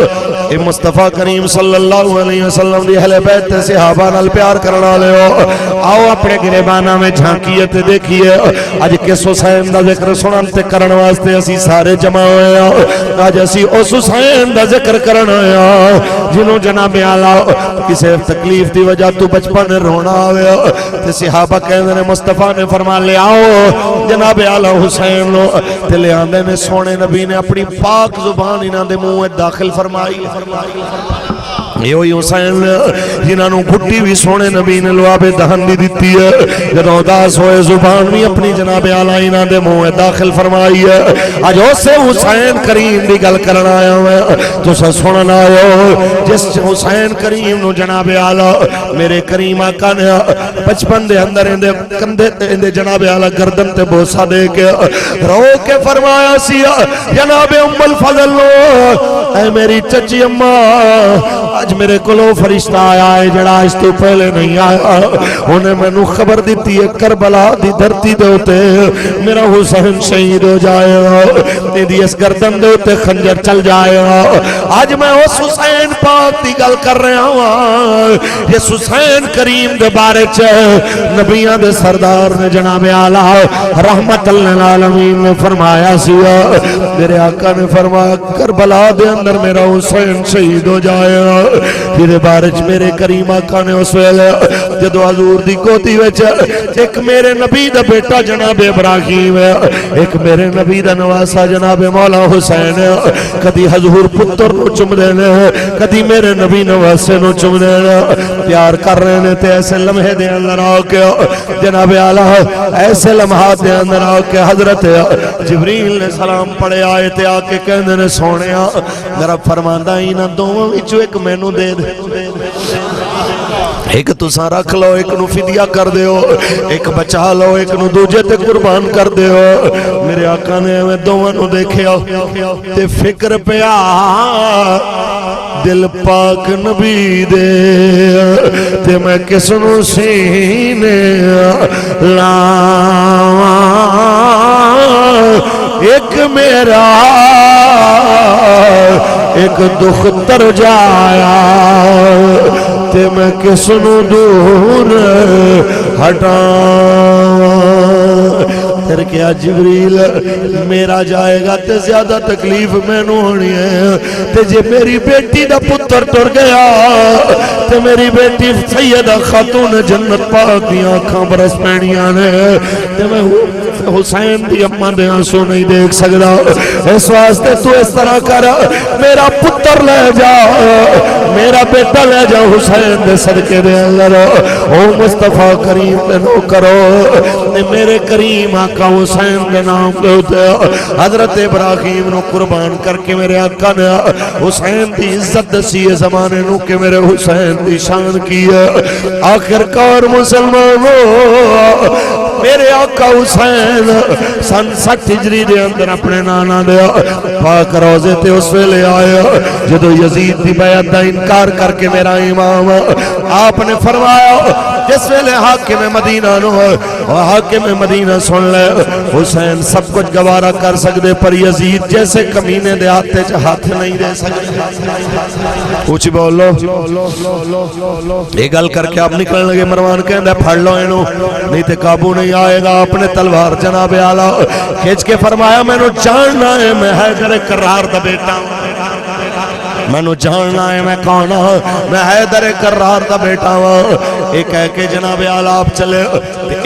اے مصطفیٰ کریم صلی اللہ علیہ وسلم دی اہل بیت تے صحابہ نال پیار کرنا لے ہو. آؤ اپنے گریبانہ میں جھانکیے تے دیکھیے آج کس حسین دا ذکر سنن تے کرن واسطے اسی سارے جمع ہوئے ہیں. آج اسی اس حسین دا ذکر کرنا ہے جنہوں جناب اعلیٰ کسی تکلیف دی وجہ تو بچپن رونا ہوئے تے صحابہ کہنے نے مصطفیٰ نے فرما لے آؤ جناب اعلیٰ حسین لو تے لے آندے نے سونے نبی نے اپنی پاک زبان انہاں دے منہ داخل فرمائی. یہ ہوئی حسین جنہاں نو گھٹی بھی سونے نبی نے لواب دہن دی دیتی ہے جدوں اداس ہوئے زبان بھی اپنی جناب اعلیٰ انہاں دے منہ داخل فرمائی ہے. آج اسے حسین کریم دی گل کرنا آیا میں تو سا سننا آیا جس حسین کریم نو جناب اعلیٰ میرے کریم آقا نے بچپن دے اندر اندے کندھے اندے جناب اعلیٰ گردن تے بوسا دے کے رو کے فرمایا سی جناب ام الفضل اے میری چچی اماں آج میرے کلو فرشتہ آیا ہے جڑا اس تو پہلے نہیں آیا. انہیں میں نو خبر دیتی ہے کربلا دی دھرتی دے ہوتے میرا حسین شہید ہو جائے گا تیری اس گردن دے ہوتے خنجر چل جائے گا. آج میں اس حسین پاک دی گل کر رہا ہوں. یہ حسین کریم دے بارے چاہ نبیاں دے سردار نے جناب اعلیٰ رحمت للعالمین نے فرمایا سیا میرے آقا نے فرمایا کربلا دے اندر میرا حسین شہید ہو جائے گا. پھر بارچ میرے کریم آقا نے اس ویلے جدو حضور دی گودی وچ ایک میرے نبی دا بیٹا جناب ابراہیم ہے ایک میرے نبی دا نواسا جناب مولا حسین ہے. کدی حضور پتر نو چم دینے کدی میرے نبی نواسے نو چم دینے پیار کر رہے نے تے ایسے لمحے دے اندر آ کے جناب اعلیٰ ایسے لمحات دے اندر آ کے حضرت جبریل نے سلام پڑھے آئے تے آ کے کہنے نے سونیا میرا فرماندہ ہی نہ دونوں وچوں ایک مینوں دے دے ایک تساں رکھ لو ایک نو فدیہ کر دیو ایک بچا لو ایک نو دوجے تے قربان کر دیو. میرے آقا نے میں دونوں نو دیکھیا تے فکر پیا دل پاک نبی دے تے میں کس نو سینے لاواں ایک میرا ایک دکھ تر جایا تے میں کس نو دور ہٹاواں پھر کیا جبریل میرا جائے گا تے زیادہ تکلیف میں نو ہونی ہے تے جے میری بیٹی دا پتر ٹر گیا تے میری بیٹی سیدہ خاتون جنت پاک دی آنکھاں برس پینیاں نے تے میں حسین دی اماں دے آنسو نہیں دیکھ سکدا اس واسطے تو اس طرح کر میرا پتر لے جا میرا بیٹا لے جا حسین دے صدقے دے اندر او مصطفیٰ کریم دے نو کرو میرے کریم آقا حسین دے نام دے ہوتے حضرت ابراہیم نو قربان کر کے میرے آقا نے حسین دی عزت دسی زمانے نو کہ میرے حسین دی شان کی ہے آخر کار مسلمانوں میرے آقا حسین سن 60 ہجری دے اندر اپنے نانا دیا پاک روزے تے اس ویلے آیا جدو یزید دی بیعت دا انکار کر کے میرا امام آپ نے فرمایا جس ویلے حاکم مدینہ نو حاکم مدینہ سن لے حسین سب کچھ گوارا کر سکتے پر یزید جیسے کمینے دے ہاتھے چ ہاتھ نہیں دے سکتے کچھ بولو یہ گل کر کے آپ نکلنے لگے مروان کہندہ پھڑ لو اینو نہیں تے قابو نہیں آئے گا اپنے تلوار جناب اعلیٰ کھچ کے فرمایا میں نو جاننا ہے میں حیدر کرار دا بیٹا میں نو جاننا ہے میں کون ہوں میں حیدر کرار دا بیٹا ہوں ایک کہہ کے جناب اعلیٰ آپ چلے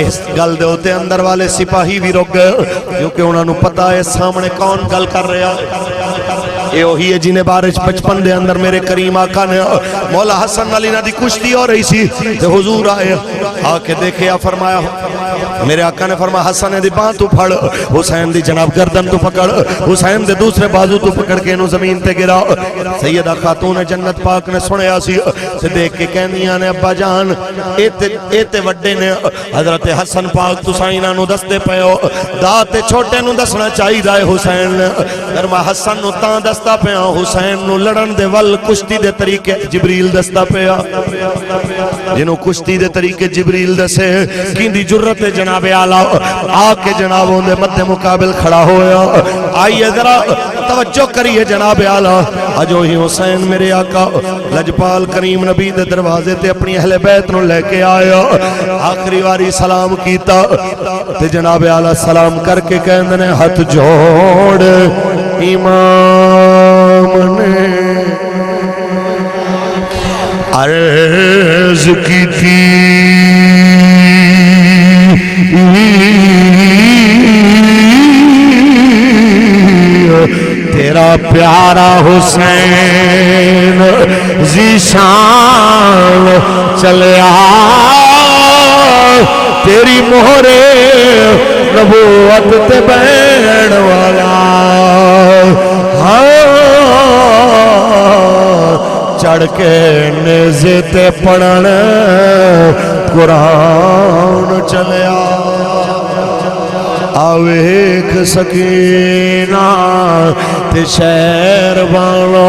اس گل دے ہوتے اندر والے سپاہی بھی رک گئے کیونکہ انہوں نے پتا ہے سامنے کون گل کر رہا یہ وہی ہے جنہیں بارش 55 دے اندر میرے کریم آقا نے مولا حسن علی نہ دی کشتی ہو رہی سی تے حضور آئے آکے دیکھے فرمایا میرے آقا نے فرمایا حسن دی باں تو پھڑ حسین دی جناب گردن تو پکڑ حسین دے دوسرے بازو تو پکڑ کے انہوں زمین تے گرا سیدہ خاتون جنت پاک نے سنیا سی سے دیکھ کے کہنیاں نے ابا جان ایتے وڈے نے حضرت حسن پاک تو سائنہ نو دستے پہ ہو داتے چھوٹے نو دسنا چاہی دائے حسین نے فرما حسن نو تاں دستا پہ حسین نو لڑن دے ول کشتی دے طریقے جبریل دستا پہ جنہوں کشتی دے طریقے جبریل دسے کی دی جرت جناب اعلیٰ آکے جنابوں دے مد مقابل کھڑا ہویا آئیے ذرا توجہ کریے جناب اعلیٰ اجو ہی حسین میرے آقا لجپال کریم نبی دے دروازے تے اپنی اہل بیت نو لے کے آیا آخری واری سلام کیتا تے جناب اعلیٰ سلام کر کے کہندنے ہاتھ جوڑ امام نے عرض کی تھی تیرا پیارا حسین ذیشان چلے آ تیری مہر نبوت تے بین والا چڑھ کے نیزے تے پڑھن قرآن چلے آویک سکینہ تے شہر بانو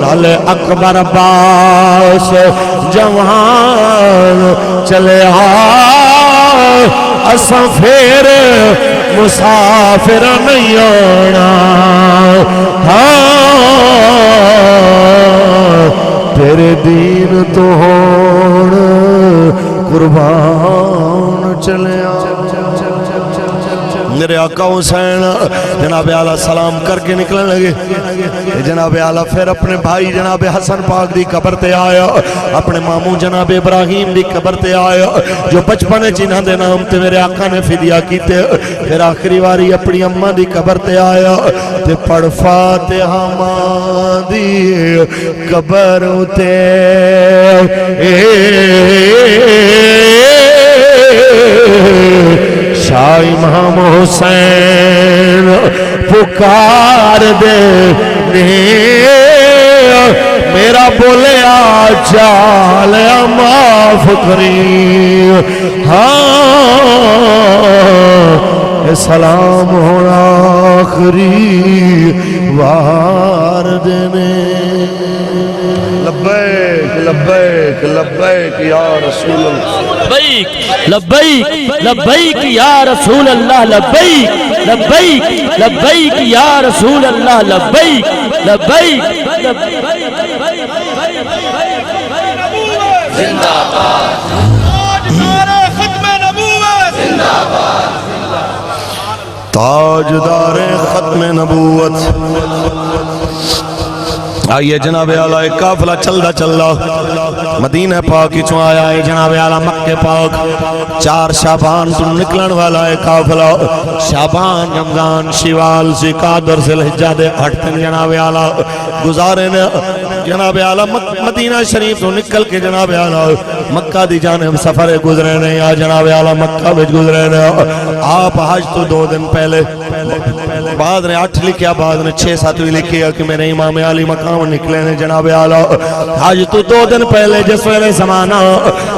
نالے اکبر عباس جوان چلے اساں پھر مسافر نہیں آنا تیرے دین تو ہون قربان چلے میرے آقا حسین جناب اعلیٰ سلام کر کے نکلنے لگے جناب اعلیٰ پھر اپنے بھائی جناب حسن پاک دی قبر تے آیا اپنے ماموں جناب ابراہیم دی قبر تے آیا جو بچپن جنہاں دے نام تے میرے آقا نے فدیہ کیتے پھر آخری واری اپنی اماں دی قبر تے آیا تے پڑھ فاتحہ ماں دی قبر تے شاہ امام حسین پکار دے میرا بولیا چالیا معاف کری ہاں سلام ہونا آخری وار دینے لبیک لبیک لبیک لبیک یا رسول اللہ لبیک لبیک لبیک یا رسول اللہ لبیک لبیک لبیک یا رسول اللہ لبیک لبیک زندہ باد تاجدار ختم نبوت زندہ باد تاجدار ختم نبوت آئیے جناب اعلیٰ ایک قافلہ چلدا چلدا مدینہ پاک کی چوں آیا ہے جناب اعلیٰ مکہ پاک 4 شعبان تو نکلن والا ہے قافلہ شعبان رمضان شوال ذوالقعدہ ذوالحجہ دے 8 دن جناب اعلیٰ گزارے نے جناب اعلیٰ مدینہ شریف تو نکل کے جناب اعلیٰ مکہ دی جانب سفر گزرے نے یا جناب اعلیٰ مکہ وچ گزرے نے آپ حج تو 2 دن پہلے بعد نے 8 لکھیا بعد نے 6-7 بھی لکھیا کہ میرے امام علی مقام نکلے نے جناب اعلیٰ حج تو 2 دن پہلے جس ویلے زمانہ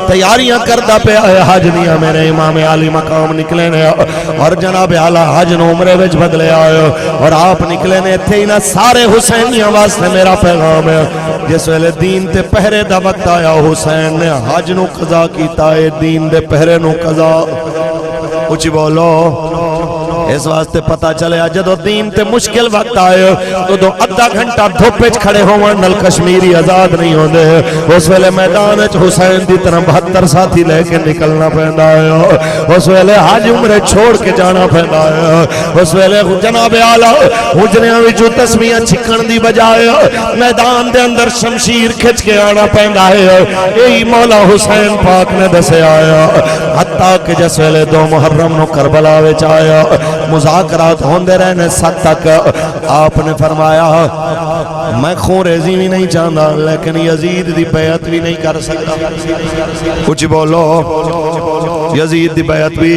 تیاریاں کردہ پہ آئے حج دیا میرے امام علی مقام نکلے نے اور جناب اعلیٰ حج نو عمرے وچ بدلے آئے اور آپ نکلے نے تھے نہ سارے حسینیاں واسطے میرا پیغام ہے جس ویلے دین تے پہرے دا وقت آیا حسین نے حج نو قضا کیتا ہے دین دے پہرے نو قضا اچھی بولو اس واسطے پتہ چلے جدو دین تے مشکل وقت آئے تو 1/2 گھنٹہ دھوپے کھڑے ہوئے نل کشمیری آزاد نہیں ہوندے اس ویلے میدان حسین دی طرح 72 ساتھی لے کے نکلنا پہندا ہے اس ویلے حج عمرے چھوڑ کے جانا پہندا ہے اس ویلے جناب اعلیٰ حجریاں وچوں تسبیحاں چھکن دی بجائے میدان دے اندر شمشیر کھچ کے آنا پہندا ہے یہی مولا حسین پاک نے دسیا ہے حتیٰ کہ جس ویلے 2 محرم نو کربلا وچ آیا مذاکرات ہوندے رہنے 7 تک آپ نے فرمایا میں خون ریزی بھی نہیں چاہتا لیکن یزید دی بیعت بھی نہیں کر سکتا کچھ بولو یزید دی بیعت بھی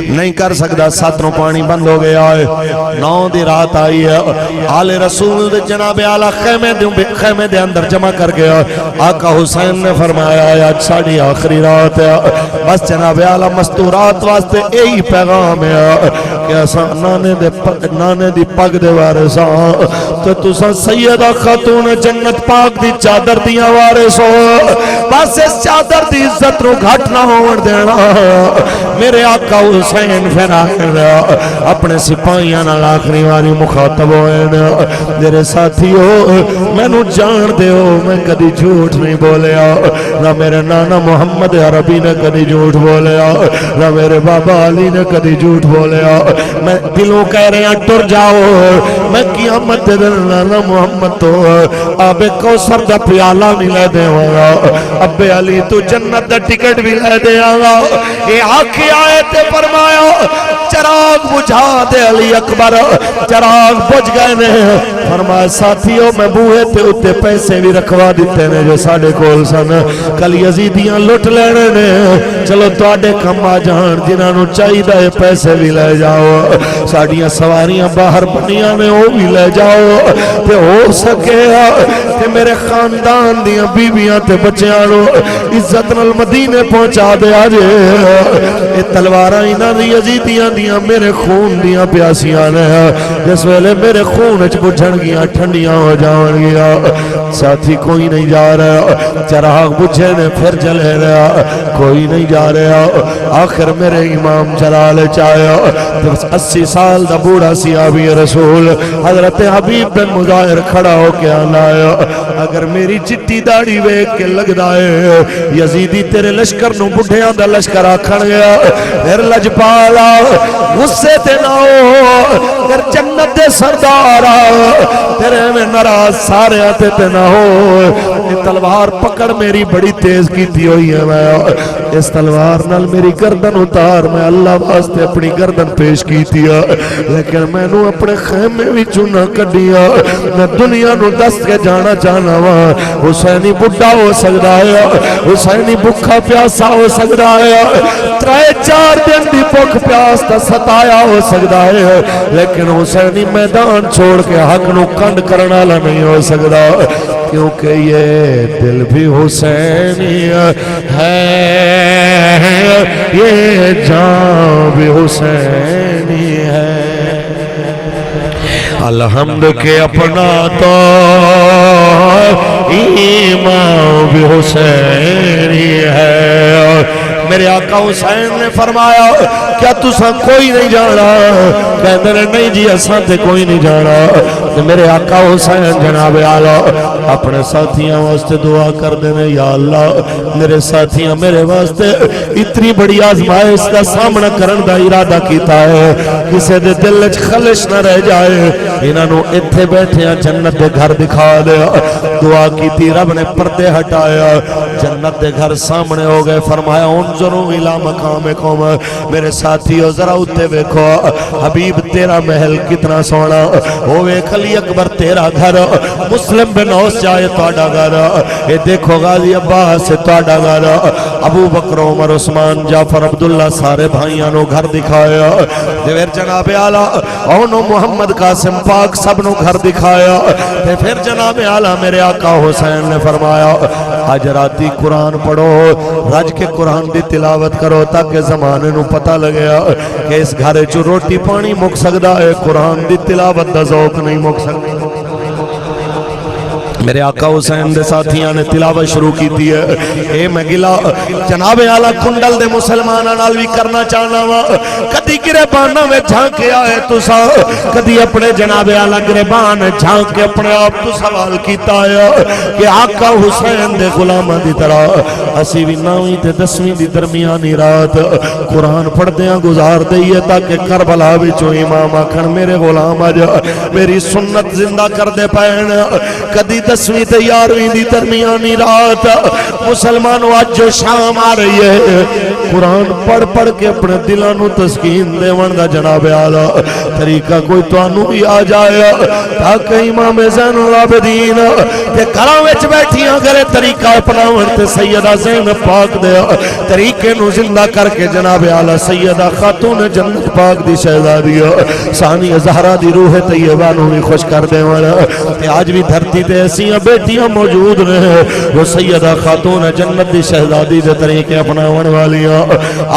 نہیں کر سکتا 7 نو پانی بند ہو گیا ہے 9 دی رات آئی ہے آل رسول دے جناب اعلیٰ خیمے دے اندر جمع کر گیا آقا حسین نے فرمایا آج ساڑھی آخری رات ہے بس جناب اعلیٰ مستورات واسطے یہی پیغام ہے کہ ایسا نانے دی پگ دے وارث تو تسا سیدہ خاتون جنت پاک دی چادر دیا وارث ہو بس اس چادر دی عزت رو گھٹ نہ ہون دینا میرے آقا حسین پھر اپنے سپاہیاں نال آخری واری مخاطب ہوئے میرے ساتھیو میں نو جان دے ہو میں کدی جھوٹ نہیں بولیا نہ میرے نانا محمد عربی نے کدی جھوٹ بولیا نہ میرے بابا علی نے کدی جھوٹ بولیا میں دلوں کہہ رہے ہیں ٹر جاؤ میں قیامت دے دن نانا محمد تو آب کوثر دا پیالہ نہیں لے دے ہوگا اب علی تو جنت دا ٹکٹ بھی لے دے آگا یہ آنکھیں آئے تے فرمایا چراغ بجھا دے علی اکبر چراغ بجھ گئے نے فرمایا ساتھیوں میں بوہے تے اتے پیسے بھی رکھوا دیتے نے جو ساڑھے کول سن کل یزیدیاں لٹ لینے نے چلو تو آڈے کم آ جان جنہاں نو چاہی دے پیسے بھی لے جاؤ ساڑھیاں سواریاں باہر بنیاں نے وہ بھی لے جاؤ تے ہو سکے تے میرے خاندان دیاں بیویاں تے بچیاں نو عزت نال مدینے پہنچا دے آجے یہ تلواراں انہاں دی یزیدیاں دیاں میرے خون دیاں پیاسیاں نے جس ویلے میرے خون اچ بجھن گیا ٹھنڈیاں ہو جاون گیا ساتھی کوئی نہیں جا رہا چراغ بجھے نے پھر جلے رہا کوئی نہیں جا رہا آخر میرے امام جلال چاہیا 80 سال دا بوڑھا صحابی رسول حضرت حبیب بن مظاہر کھڑا ہو کے آنا ہے اگر میری چٹی داڑھی ویک کے لگ دائے یزیدی تیرے لشکر نو بڑھیاں دا لشکر آکھن گیا پھر لجپالا غصے تے نہ ہو پھر جنت دے سردارا تیرے میں ناراض سارے آتے تے نہ ہو یہ تلوار پکڑ میری بڑی تیز کی تھی ہوئی ہے میں اس تلوار نال میری گردن اتار میں اللہ واسطے اپنی گردن پیش کی تھی لیکن میں نو اپنے خیمے بھی چونہ کڈیا میں دنیا نو دست کے جانا چاہنا ہوا حسینی بڑھا ہو سکتا ہے حسینی بکھا پیاسا ہو سکتا ہے 3-4 دن دی بک پیاس تا ستایا ہو سکتا ہے لیکن حسینی میدان چھوڑ کے حق نو کنڈ کرنا نہیں ہو سکتا کیونکہ یہ دل بھی حسینی ہے یہ جان بھی حسینی ہے الحمد کے اپنا تو امام بھی حسینی ہے میرے آقا حسین نے فرمایا کیا تساں کوئی نہیں جانا کہتے ہیں نہیں جی اساں تے کوئی نہیں جانا میرے آقا حسین جناب اعلیٰ اپنے ساتھیاں واسطے دعا کر دینے یا اللہ میرے ساتھیاں میرے واسطے اتنی بڑی آزمائش کا سامنا کرن دا ارادہ کیتا ہے کسے دے دل وچ خلش نہ رہ جائے انہاں اتھے بیٹھے جنت دے گھر دکھا دیا دعا کیتی رب نے پردے ہٹایا جنت دے گھر سامنے ہو گئے فرمایا انظروا الی مقامکم میرے ساتھیو ذرا اتے دیکھو حبیب تیرا محل کتنا سونا ہوئے علی اکبر تیرا گھر مسلم بن اوس جائے تہاڈا گھر اے دیکھو غازی عباس تہاڈا گھر ابو بکر عمر عثمان جعفر عبداللہ سارے بھائیاں نو گھر دکھایا پھر جناب اعلیٰ اونو محمد قاسم پاک سب نو گھر دکھایا پھر جناب اعلیٰ میرے آقا حسین نے فرمایا آج راتی قرآن پڑھو رج کے قرآن دی تلاوت کرو تاکہ زمانے نو پتہ لگیا کہ اس گھر چو روٹی پانی مک سکدا ہے قرآن دی تلاوت دا ذوق نہیں مک سکدا میرے آقا حسین دے ساتھیاں نے تلاوت شروع کی دی ہے اے میں گلا جناب اعلیٰ کنڈل دے مسلمانہ نال بھی کرنا چاہنا وا کدی گریبانہ میں جھانکے آئے تو سا کدی اپنے جناب اعلیٰ گریبان جھانک کے اپنے آپ تو سوال کیتا ہے کہ آقا حسین دے غلامہ دی طرح اسی بھی 9ویں تے 10ویں دی درمیانی رات قرآن پڑھ دیاں گزار دئیے تاکہ کربلا بچو امام آکھن میرے غلام آجا میری سنت زندہ کر دے پہن کدی 10ویں تے 11ویں دی درمیانی رات مسلمانوں آج جو شام آ رہی ہے قرآن پڑھ پڑھ کے اپنے دلانو تسکین دے وندہ جناب اعلیٰ طریقہ کوئی توانو بھی آ جائے تاکہ امام زین العابدین تے گھراں وچ بیٹھیاں کرے طریقہ اپنا ورتے سیدہ زین پاک دے طریقے نو زندہ کر کے جناب اعلیٰ سیدہ خاتون جنت پاک دی شہزادی ثانی زہرا دی روح طیبہ نو بھی خوش کر دے والا تے آج بھی دھرتی تے ایسیاں بیٹیاں موجود رہے وہ سیدہ خاتون جنت دی شہزادی دے طریقے اپناون والیاں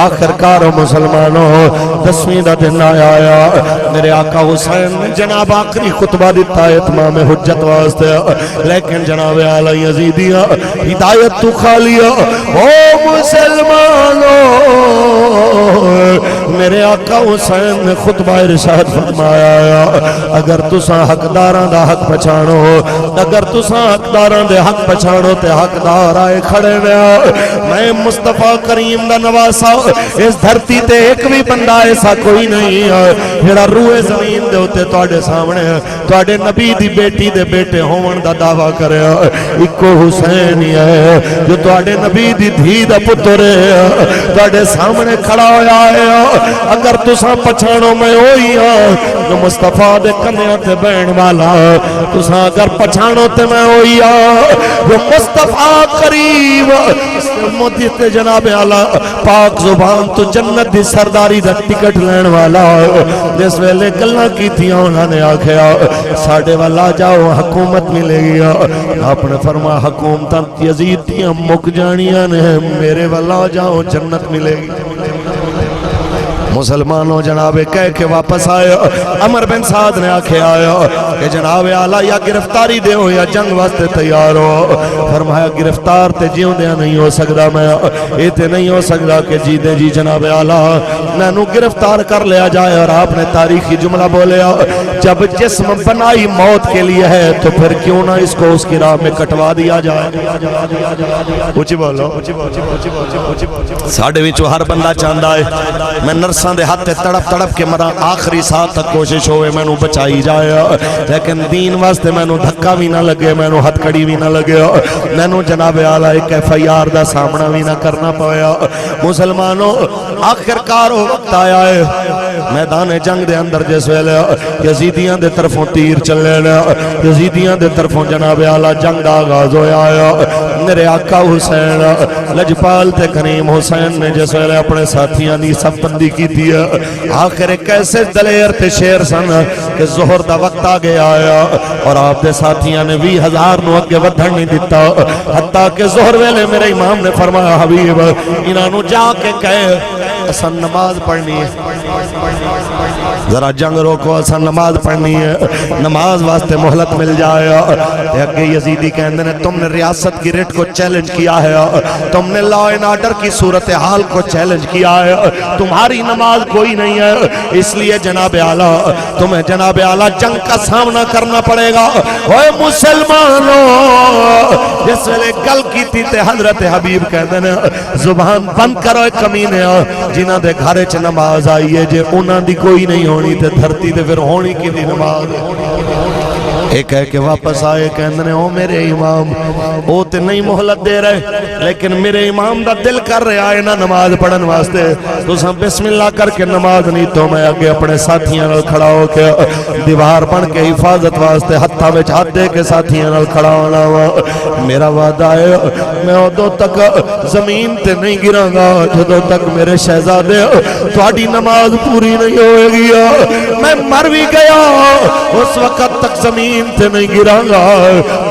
آخر کار مسلمانوں 10ویں دا دن آیا میرے آقا حسین نے جناب آخری خطبہ دیتا ہے اتمام حجت واسطے لیکن جناب اعلیٰ یزیدیاں ہدایت تو خالیا او مسلمانوں میرے آقا حسین نے خطبہ ارشاد فرمایا اگر تساں حقداراں دا حق پہچانو اگر تساں حقداراں دے حق پہچانو تے حقدار آئے کھڑے میں مصطفیٰ کریم دا نواسا اس دھرتی تے ایک بھی بندہ ایسا کوئی نہیں ہے جڑا روح زمین دے ہوتے تواڈے سامنے تواڈے نبی دی بیٹی دے بیٹے ہون دا دعویٰ کرے اکو حسین ہی ہے جو تواڈے نبی دی دھی دا پتر ہے تواڈے سامنے کھڑا ہویا ہے اگر تساں پہچانو میں ہوئی ہاں جو مصطفیٰ دے کنیاں تے بہن والا تساں اگر پہچانو تے میں ہوئی ہاں جو مصطفیٰ کریم مدت جناب اعلیٰ پاک زبان تو جنت دی سرداری دا ٹکٹ لین والا جس ویلے گلاں کی تھیاں انہوں نے آکھیا ساڑھے والا جاؤ حکومت ملے گی آپ نے فرما حکومتاں یزید دیاں مک جانیاں نے میرے والا جاؤ جنت ملے گی مسلمانوں جناب کہہ کے واپس آئے عمر بن سعد نے آکھے آیا کہ جناب اعلیٰ یا گرفتاری دے ہو یا جنگ واسطے تیار ہو فرمایا گرفتار تے جیوں دیا نہیں ہو سکتا میں ایتے نہیں ہو سکتا کہ جی دے جی جناب اعلیٰ نینو گرفتار کر لیا جائے اور آپ نے تاریخی جملہ بولیا جب جسم بنائی موت کے لیے ہے تو پھر کیوں نہ اس کو اس کی راہ میں کٹوا دیا جائے اچھی بولو ساڑھے وچو ہر بندہ چاندہ ہے میں نرسان دے ہاتھ تڑپ تڑپ کے مرا آخری سال تک کوشش ہوئے میں نو بچائی جائے لیکن دین واسطے میں نو دھکا بھی نہ لگے میں نو ہتھ کڑی بھی نہ لگے میں نو جناب اعلیٰ ایک FIR دا سامنا بھی نہ کرنا پایا مسلمانوں آخر کار وقت آیا ہے میدان جنگ دے اندر جس ویلے یزیدیاں دے طرفوں تیر چلے یزیدیاں دے طرفوں جناب اعلیٰ جنگ دا آغاز ہویا ہے میرے آقا حسین لجپال تے کریم حسین نے جس ویلے اپنے ساتھیاں دی سب بندی کی کیتی ہے. آخر کیسے دلیر تے شیر سن کہ ظہر دا وقت آ گیا آیا اور آپ دے ساتھیاں نے 20,000 نو اگے ودھن نہیں دیتا. حتیٰ کہ ظہر ویلے میرے امام نے فرمایا حبیب انہاں نو جا کے کہے اساں نماز پڑھنی ہے, ذرا جنگ روکو, اساں نماز پڑھنی ہے, نماز واسطے مہلت مل جائے. اگے یزیدی کہندے نے تم نے ریاست کی ریٹ کو چیلنج کیا ہے, تم نے لا اینڈ آرڈر کی صورتحال کو چیلنج کیا ہے, تمہاری نماز کوئی نہیں ہے, اس لیے جناب اعلیٰ تمہیں جناب اعلیٰ جنگ کا سامنا کرنا پڑے گا. اوے مسلمانوں, جس ویلے گل کیتی تے حضرت حبیب کہندے نے زبان بند کرو کمینے, جنہاں دے گھرے چ نماز آئی ہے جے انہاں دی کوئی نہیں ہونی تے دھرتی تے پھر ہونی کی دی نماز. ایک کہہ کے واپس آئے کہندے نے او میرے امام او تے نہیں مہلت دے رہے لیکن میرے امام دا دل کر رہا ہے نا نماز پڑھن واسطے, تو سن بسم اللہ کر کے نماز نہیں تو میں آگے اپنے ساتھیاں نال کھڑا ہو کے دیوار بن کے حفاظت واسطے ہتھاں وچ ہاتھ دے کے ساتھیاں نال کھڑا ہونا وا. میرا وعدہ ہے میں ادوں تک زمین تے نہیں گراں گا جدوں تک میرے شہزادے تہاڈی نماز پوری نہیں ہوئے گی. میں مر بھی گیا اس وقت تک زمین تے نہیں گراں گا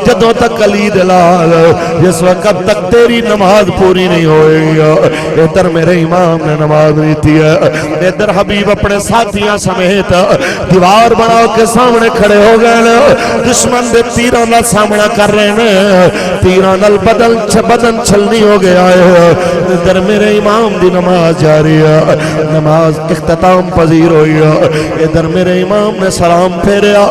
جدوں تک علی دلال جس وقت تک تیری نماز پوری نہیں ہوئے گی. ادھر میرے امام نے نماز نہیں تھی ہے, ادھر حبیب اپنے ساتھیاں سمیت دیوار بنا کے سامنے کھڑے ہو گئے, دشمن دے تیراں نال سامنا کر رہے ہیں, تیراں نال بدن چھلنی ہو گیا ہے. ادھر میرے امام دی نماز جاری ہے, نماز اختتام پذیر ہوئی ہے. ادھر میرے امام نے سلام پھیریا,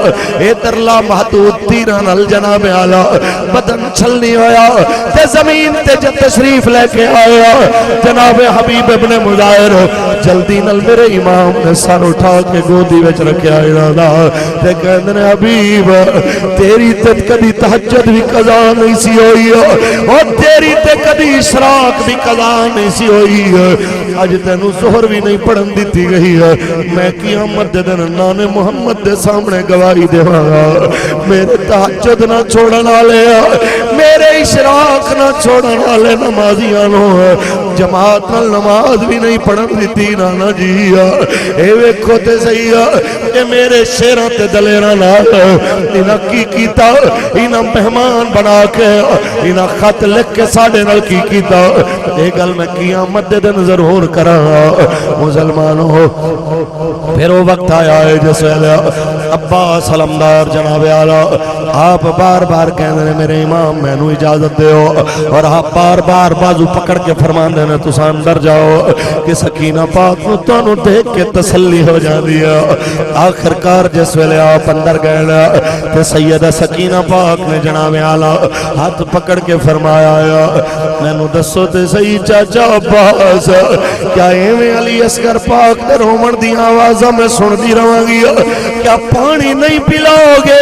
ادھر لا محدود تیراں نال جناب اعلیٰ بدن چھلنی ہویا تے زمین تے جب تشریف لے کے آیا جناب حبیب ابن مظاہر جلدی نال میرے امام نے سر اٹھا کے گودی وچ رکھیا ارادہ تے کہندے نے حبیب تیری تے کدی تہجد بھی قضا نہیں سی ہوئی اور تیری تے کدی اشراق بھی قضا نہیں سی ہوئی, اج تینوں ظہر بھی نہیں پڑھن دیتی گئی ہے. میں قیامت دے دن نان محمد دے سامنے گواہی دیواں گا میرے تہجد نہ چھوڑن والے میرے اشراق نہ چھوڑن والے نمازیاں نو جماعت نال نماز بھی نہیں پڑھن دیتی نانا جی. اے ویکھو تے صحیح اے میرے شیراں تے دلیراں نال انہاں کی کیتا, انہاں مہمان بنا کے انہاں خط لکھ کے ساڈے نال کی کیتا. اے گل میں قیامت دے دن ضرور کراں مسلمانوں. پھر وہ وقت آیا ہے جس ویلے عباس علمدار جناب اعلیٰ آپ بار بار کہندے نے میرے امام مینوں اجازت دیو, اور آپ بار بار بازو پکڑ کے فرماندے نے تساں اندر جاؤ کہ سکینہ پاک نو تانوں دیکھ کے تسلی ہو جاندی ہے. آخر کار جس ویلے آپ اندر گئے تے سیدہ سکینہ پاک نے جناب اعلیٰ ہاتھ پکڑ کے فرمایا مینوں دسو تے صحیح چاچا عباس کیا ایویں علی اصغر پاک دے رومن دی آوازاں میں سندی رہاں گی, کیا پانی نہیں پلاؤ گے,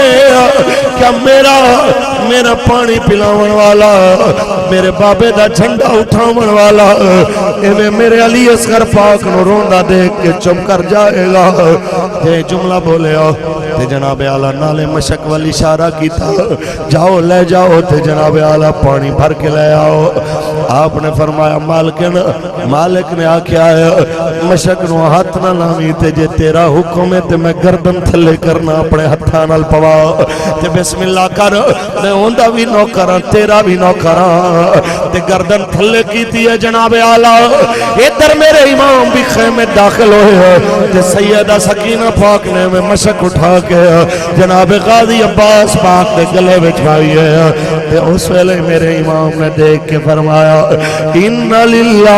کیا میرا پانی پلاون والا میرے بابے دا جھنڈا اٹھاون والا ایویں میرے علی اصغر پاک نو روندا دیکھ کے چپ کر جائے گا. تے جملہ بولیا تے جناب اعلیٰ نالے مشک والی اشارہ کیتا, جاؤ لے جاؤ تے جناب اعلیٰ پانی بھر کے لے آؤ. آپ نے فرمایا مالک نے آکھیا ہے مشک نو ہاتھ نہ لاویں تے جے تیرا حکم ہے تے میں گردن تھلے کرنا اپنے ہتھاں نال پوا تے بسم اللہ کر, میں اوندا بھی نوکراں تیرا بھی نوکراں تے گردن تھلے کیتی ہے جناب اعلیٰ. ادھر میرے امام بھی خیمے داخل ہوئے تے سیدہ سکینہ پاک نے میں مشک اٹھا کے جناب غازی عباس پاک دے گلے وچ پائی ہے تے اس ویلے میرے امام نے دیکھ کے فرمایا ان للہ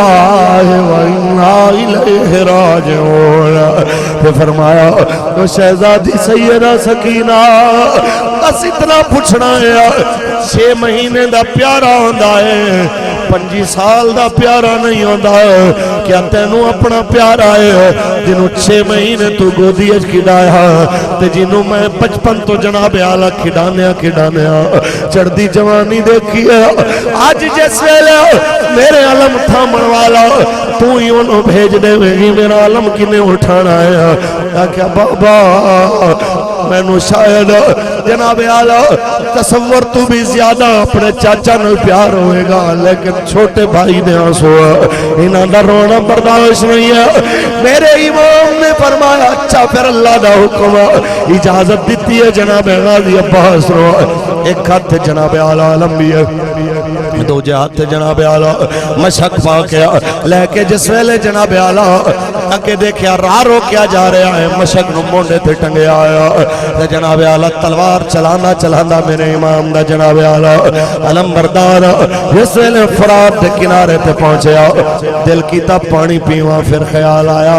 و انا الیہ راجعون. تے فرمایا تو شہزادی سیدہ سکینہ بس اتنا پوچھنا ہے 6 مہینے دا پیارا ہوندا ہے 25 سال دا پیارا نہیں ہوندا, کیا تینوں اپنا پیارا ہے جنوں 6 مہینے تو گودی اچ کھڈایا تے جنوں میں بچپن تو جناب اعلیٰ کھڈانیا چڑھدی جوانی دیکھی ہے, اج جس ویلے میرے علم تھامن والا تو ہی انہوں بھیج دے گی میرا علم کنے اٹھانا ہے. کیا بابا میں نو شاید جناب آلہ تصور تو بھی زیادہ اپنے چاچا نال پیار ہوئے گا لیکن چھوٹے بھائی نے آنسو انہاں دا رونا برداشت نہیں ہے میرے امام نے فرمایا اچھا پھر اللہ دا حکم اجازت دیتی ہے جناب غازی عباس رو ایک ہاتھ جناب آلہ علم بھی ہے دو ہاتھ جناب آلہ مشک پا کے لے کے جس ویلے جناب آلہ تاکہ دیکھیا راہ رو کیا جا رہا ہے مشک نو مونڈے تے ٹنگے آیا تے جناب آلہ تلوار چلانا چلانا میرے امام دا جناب آلہ علم بردار جس ویلے فرات دے کنارے تے پہنچیا دل کی تا پانی پیواں پھر خیال آیا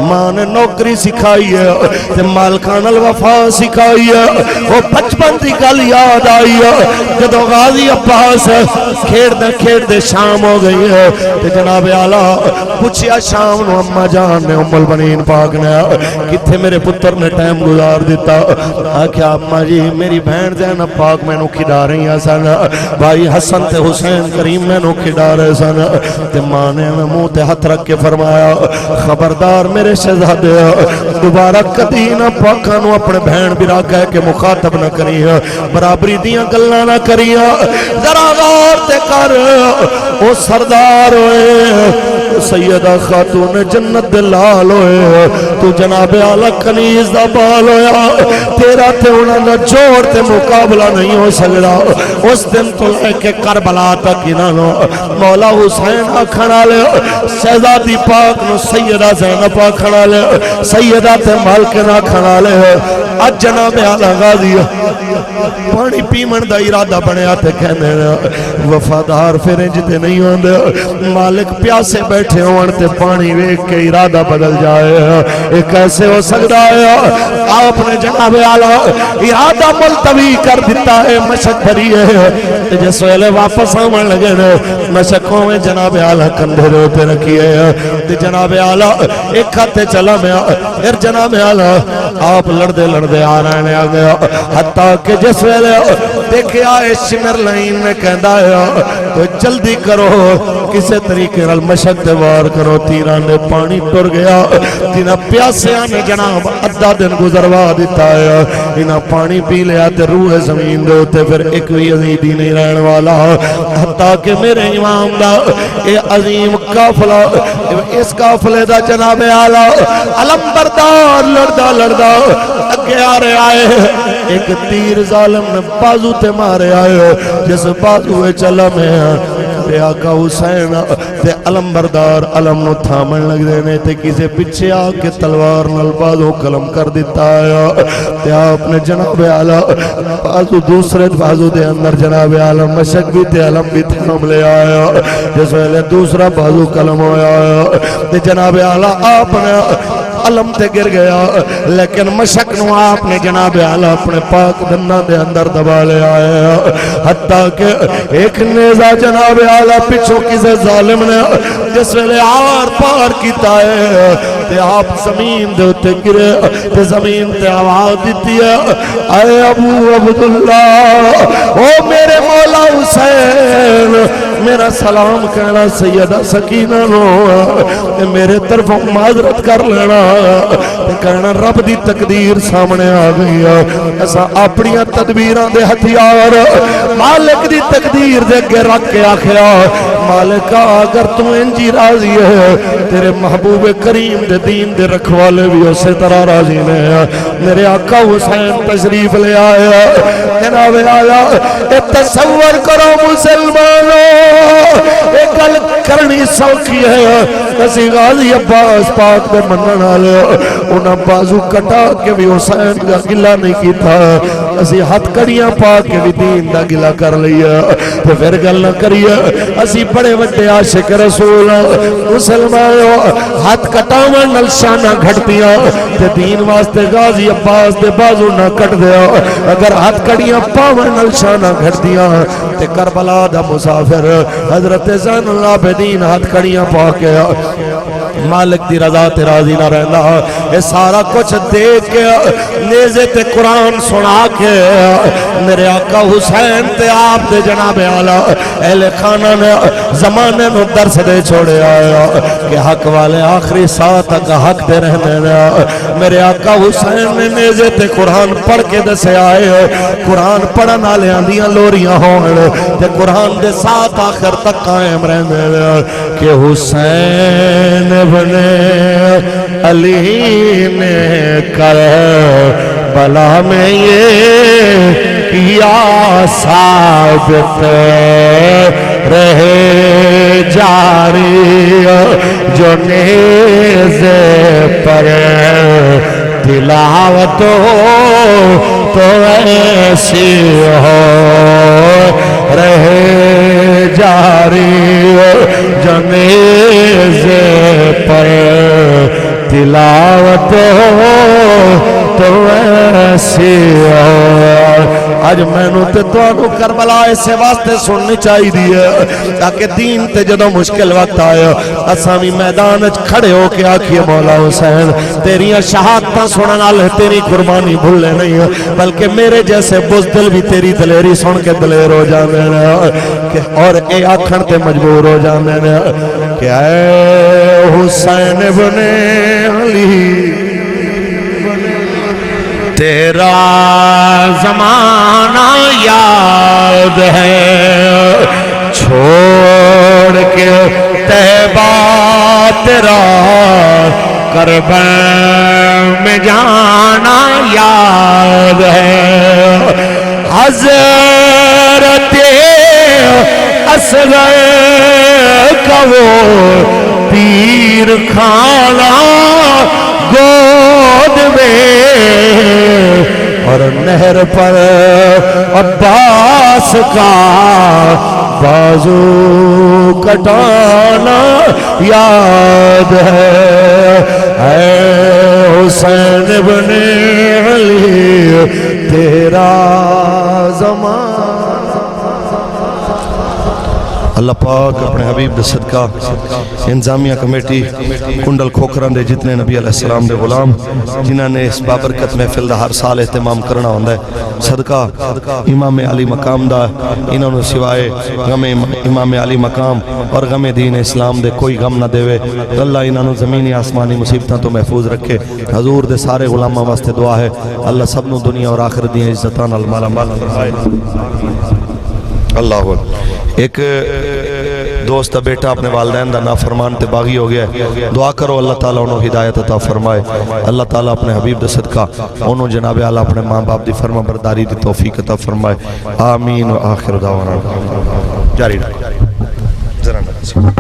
ماں نے نوکری سکھائی ہے تے مالکان الوفا سکھائی ہے وہ بچپن دی گل یاد آئی ہے جدو غازی عباس کھیڑ دے شام ہو گئی ہے تے جناب آلہ پوچھیا شام نو اماں جان نے ام البنین پاک نے کتھے میرے پتر نے ٹائم گزار دیتا آکھیا اماں جی میری بہن زینب پاک میں نو کھڈا رہی ہیں سن بھائی حسن تے حسین کریم میں نو کھڈا رہے سن تے ماں نے منہ تے ہاتھ رکھ کے فرمایا خبردار میرے شہزادے دوبارہ کدی نہ پاکاں نو اپنے بہن برا کہہ کے مخاطب نہ کری برابری دیاں گلاں نہ کری ذرا غور تے کر او سردار ہوئے سیدہ خاتون جنت دلال ہوئے تو جناب اعلی کنیز دا بال ہویا تیرا تے انہاں دا جوڑ تے مقابلہ نہیں ہو سکدا اس دن تو لے کے کربلا تک انہاں مولا حسین آکھن والے شہزادی پاک نو سیدہ زینب آکھن والے سیدہ تے مالکن آکھن والے اج جناب اعلی غازی پانی پیمن دا ارادہ بنیا تے کہنے وفادار پھر انجتے نہیں ہوندے مالک پیاسے بیٹھے ہون تے پانی ویکھ کے ارادہ بدل جائے یہ کیسے ہو سکتا ہے آپ نے جناب اعلی ارادہ ملتوی کر دیتا ہے مشک بھری ہے جس ویلے واپس آمن لگے مشکوں میں جناب اعلی کندھے روتے رکھیے تے جناب اعلی ایک ہاتھے چلا میں پھر جناب اعلی آپ لڑدے لڑدے آ رہے ہیں آگے حتیٰ کہ جس ویلے دیکھے آئے شمر لائن میں کہندا ہے تو جلدی کرو کسے طریقے نال مشک تے وار کرو تیران نے پانی ٹر گیا تینا پیاسیاں نے جناب ادھا دن گزروا دیتا ہے انہاں پانی پی لیا تے روح زمین دے ہوتے پھر ایک بھی عزیدی نہیں رہن والا حتیٰ کہ میرے امام دا اے عظیم قافلہ اس قافلے دا جناب اعلی علم بردار لڑدا لڑدا اگے آ رہے آئے ایک تیر ظالم نے بازو تے مارے آئے جس بازو چلا میں تے آقا حسین تے علم بردار علم نو تھامن لگ دینے تے کسے پچھے آکے تلوار نال بازو قلم کر دیتا ہے تے آپ نے جناب اعلی بازو دوسرے بازو دے اندر جناب اعلی مشک بھی تے علم بھی تھام لے آیا جس ویلے دوسرا بازو قلم ہویا تے جناب اعلی آپ نے علم تے گر گیا لیکن مشک نو آپ نے جناب اعلی اپنے پاک دنہ دے اندر دبا لے آیا حتیٰ کہ ایک نیزہ جناب اعلی پچھو کسے ظالم نے جس ویلے آر پار کیتا ہے تے آپ زمین دے اتے گرے تے زمین تے آواز دیتی ہے اے ابو عبداللہ او میرے مولا حسین میرا سلام کہنا سیدہ سکینہ نو میرے طرف معذرت کر لینا کہنا رب دی تقدیر سامنے آ گئی ایسا اپنی تدبیران دے ہتھیار مالک دی تقدیر دے اگے رکھ کے آخیا مالکہ اگر تو انجی راضی ہے تیرے محبوب کریم دے دین دے رکھوالے بھی اسی طرح راضی نے میرے آقا حسین تشریف لے آیا جناب آیا تصور کرو مسلمانوں ایک گل کرنی سوکھی ہے کسی غازی عباس پاک دے منن والے انہاں بازو کٹا کے بھی حسین کا گلہ نہیں کیتا اسی ہاتھ کڑیاں پا کے بھی دین دا گلہ کر لیا تو پھر گل نہ کریے اسی بڑے وڈے عاشق رسول مسلمانوں ہاتھ کٹاون نال شاناں گھٹدیاں تے دین واسطے غازی عباس دے بازو نہ کٹ دیا اگر ہاتھ کڑیاں پاون نال شاناں گھٹدیاں تے کربلا دا مسافر حضرت زین العابدین ہاتھ کڑیاں پا کے مالک دی رضا تے راضی نہ رہنا اے سارا کچھ دیکھ کے نیزے تے قرآن سنا کے میرے آقا حسین تے آپ دے جناب اعلیٰ اہل خانہ نے زمانے میں درس دے چھوڑے آیا کہ حق والے آخری ساتھ تک حق دے رہنے نے میرے آقا حسین نے نیزے تے قرآن پڑھ کے دسے آئے قرآن پڑھن والے آندیاں لوریاں ہون تے قرآن دے ساتھ آخر تک قائم رہنے کہ حسین ابن علی نے کر بلا میں یہ کیا ثابت رہے جاری جو نیزے پر تلاوت ہو تو ایسی ہو رہے جاری جو نیزے پر تلاوت ہو تو ایسی ہو آج میں نو تے تو آنو کربلا اسے واسطے سننی چاہی دیئے تاکہ دین تے جدو مشکل وقت آئے اسامی میدان کھڑے ہو کے آکھئے مولا حسین تیریاں شہادتاں سننا لے تیری قربانی بھولے نہیں بلکہ میرے جیسے بزدل بھی تیری دلیری سن کے دلیر ہو جانے اور اے آکھن تے مجبور ہو جانے کہ اے حسین ابن علی تیرا زمانہ یاد ہے چھوڑ کے طیبہ تیرا کربلا میں جانا یاد ہے حضرت اصغر کا وہ تیر کھانا گود میں اور نہر پر عباس کا بازو کٹانا یاد ہے اے حسین ابن علی تیرا زمان اللہ پاک اپنے حبیب دے صدقہ انظامیہ کمیٹی کنڈل کھوکران دے جتنے نبی علیہ السلام دے غلام جنہاں نے اس بابرکت محفل دا ہر سال اہتمام کرنا ہوندہ ہے صدقہ امام علی مقام دا انہوں نے سوائے غم امام علی مقام اور غم دین اسلام دے کوئی غم نہ دے اللہ انہوں نے زمینی آسمانی مصیبتاں تو محفوظ رکھے حضور دے سارے غلامہ واسطے دعا ہے اللہ سب نو دنیا اور آخر دیں عزتان المالا مالا فرمائے اللہ ایک دوست بیٹا اپنے والدین دا نافرمان تے باغی ہو گیا ہے دعا کرو اللہ تعالیٰ انہوں ہدایت عطا فرمائے اللہ تعالیٰ اپنے حبیب دے صدقہ انہوں جناب اعلیٰ اپنے ماں باپ دی فرما برداری دی توفیق عطا فرمائے آمین و آخر دعوانا جاری رکھو